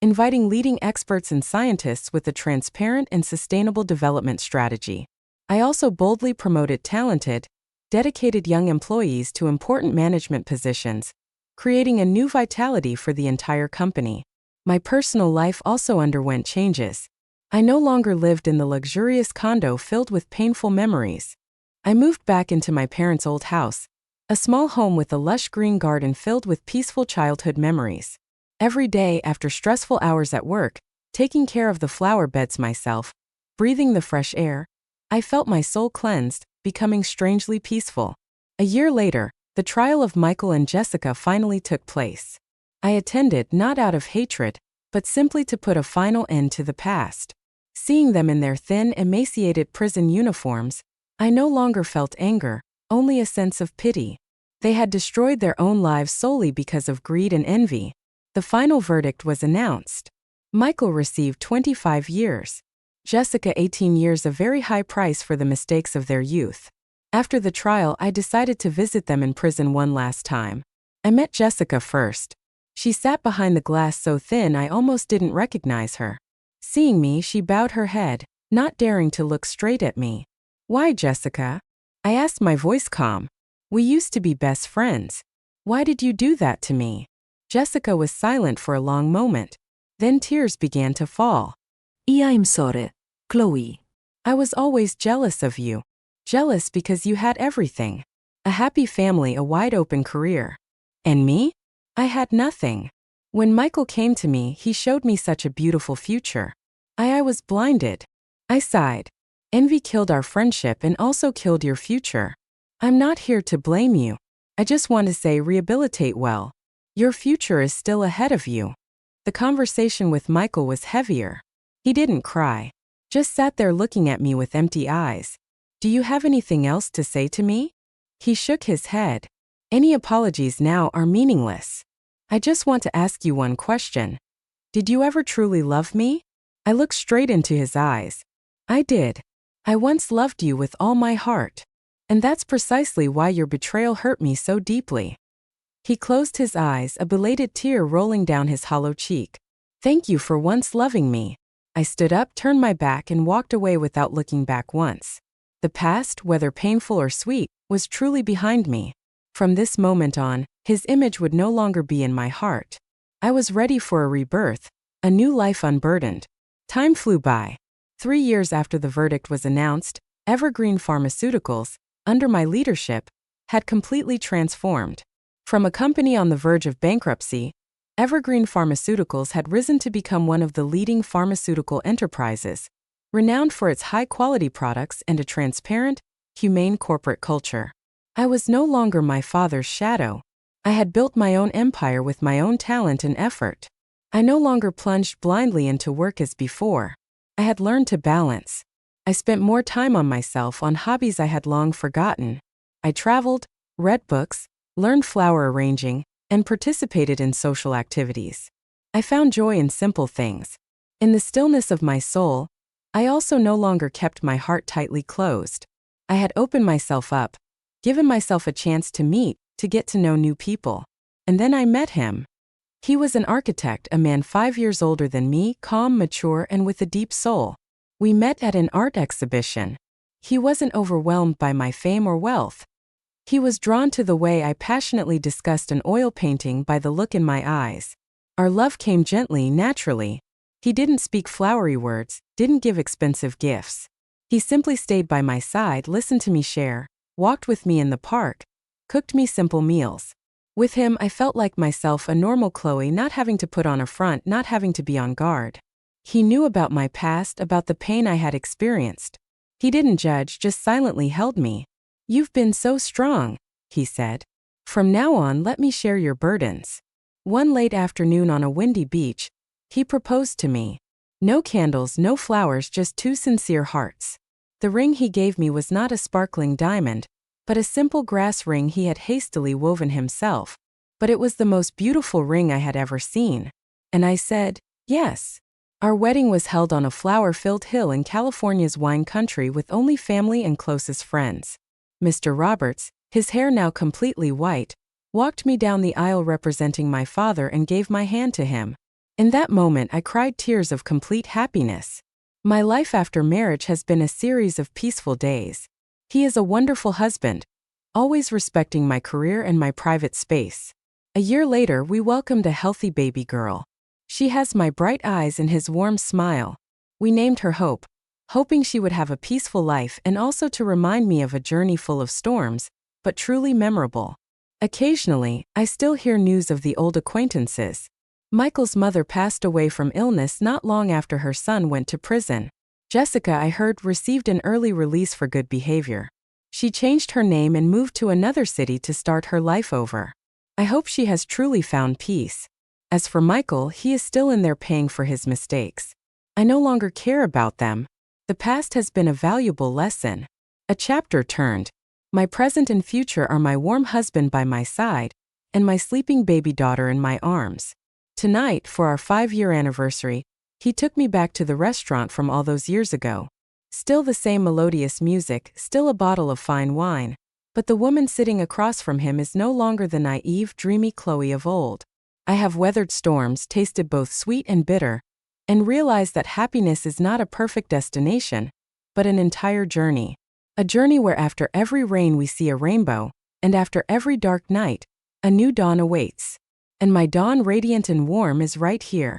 inviting leading experts and scientists with a transparent and sustainable development strategy. I also boldly promoted talented, dedicated young employees to important management positions, creating a new vitality for the entire company. My personal life also underwent changes. I no longer lived in the luxurious condo filled with painful memories. I moved back into my parents' old house, a small home with a lush green garden filled with peaceful childhood memories. Every day, after stressful hours at work, taking care of the flower beds myself, breathing the fresh air, I felt my soul cleansed, becoming strangely peaceful. A year later, the trial of Michael and Jessica finally took place. I attended not out of hatred, but simply to put a final end to the past. Seeing them in their thin, emaciated prison uniforms, I no longer felt anger, only a sense of pity. They had destroyed their own lives solely because of greed and envy. The final verdict was announced. Michael received 25 years. Jessica 18 years, a very high price for the mistakes of their youth. After the trial, I decided to visit them in prison one last time. I met Jessica first. She sat behind the glass so thin I almost didn't recognize her. Seeing me, she bowed her head, not daring to look straight at me. "Why, Jessica?" I asked, my voice calm. "We used to be best friends. Why did you do that to me?" Jessica was silent for a long moment. Then tears began to fall. I'm sorry, Chloe. "I was always jealous of you. Jealous because you had everything. A happy family, a wide-open career. And me? I had nothing. When Michael came to me, he showed me such a beautiful future. I was blinded." I sighed. "Envy killed our friendship and also killed your future. I'm not here to blame you. I just want to say, rehabilitate well. Your future is still ahead of you." The conversation with Michael was heavier. He didn't cry, just sat there looking at me with empty eyes. "Do you have anything else to say to me?" He shook his head. "Any apologies now are meaningless. I just want to ask you one question. Did you ever truly love me?" I looked straight into his eyes. "I did. I once loved you with all my heart. And that's precisely why your betrayal hurt me so deeply." He closed his eyes, a belated tear rolling down his hollow cheek. "Thank you for once loving me." I stood up, turned my back, and walked away without looking back once. The past, whether painful or sweet, was truly behind me. From this moment on, his image would no longer be in my heart. I was ready for a rebirth, a new life unburdened. Time flew by. 3 years after the verdict was announced, Evergreen Pharmaceuticals, under my leadership, had completely transformed. From a company on the verge of bankruptcy, Evergreen Pharmaceuticals had risen to become one of the leading pharmaceutical enterprises, renowned for its high-quality products and a transparent, humane corporate culture. I was no longer my father's shadow. I had built my own empire with my own talent and effort. I no longer plunged blindly into work as before. I had learned to balance. I spent more time on myself, on hobbies I had long forgotten. I traveled, read books, learned flower arranging, and participated in social activities. I found joy in simple things. In the stillness of my soul, I also no longer kept my heart tightly closed. I had opened myself up, given myself a chance to meet, to get to know new people. And then I met him. He was an architect, a man 5 years older than me, calm, mature, and with a deep soul. We met at an art exhibition. He wasn't overwhelmed by my fame or wealth. He was drawn to the way I passionately discussed an oil painting, by the look in my eyes. Our love came gently, naturally. He didn't speak flowery words, didn't give expensive gifts. He simply stayed by my side, listened to me share, walked with me in the park, cooked me simple meals. With him, I felt like myself, a normal Chloe, not having to put on a front, not having to be on guard. He knew about my past, about the pain I had experienced. He didn't judge, just silently held me. "You've been so strong," he said. "From now on, let me share your burdens." One late afternoon on a windy beach, he proposed to me. No candles, no flowers, just two sincere hearts. The ring he gave me was not a sparkling diamond, but a simple grass ring he had hastily woven himself. But it was the most beautiful ring I had ever seen. And I said, yes. Our wedding was held on a flower-filled hill in California's wine country with only family and closest friends. Mr. Roberts, his hair now completely white, walked me down the aisle representing my father and gave my hand to him. In that moment I cried tears of complete happiness. My life after marriage has been a series of peaceful days. He is a wonderful husband, always respecting my career and my private space. A year later, we welcomed a healthy baby girl. She has my bright eyes and his warm smile. We named her Hope, hoping she would have a peaceful life and also to remind me of a journey full of storms, but truly memorable. Occasionally, I still hear news of the old acquaintances. Michael's mother passed away from illness not long after her son went to prison. Jessica, I heard, received an early release for good behavior. She changed her name and moved to another city to start her life over. I hope she has truly found peace. As for Michael, he is still in there paying for his mistakes. I no longer care about them. The past has been a valuable lesson. A chapter turned. My present and future are my warm husband by my side, and my sleeping baby daughter in my arms. Tonight, for our 5-year anniversary, he took me back to the restaurant from all those years ago. Still the same melodious music, still a bottle of fine wine, but the woman sitting across from him is no longer the naive, dreamy Chloe of old. I have weathered storms, tasted both sweet and bitter, and realized that happiness is not a perfect destination, but an entire journey. A journey where after every rain we see a rainbow, and after every dark night, a new dawn awaits. And my dawn, radiant and warm, is right here.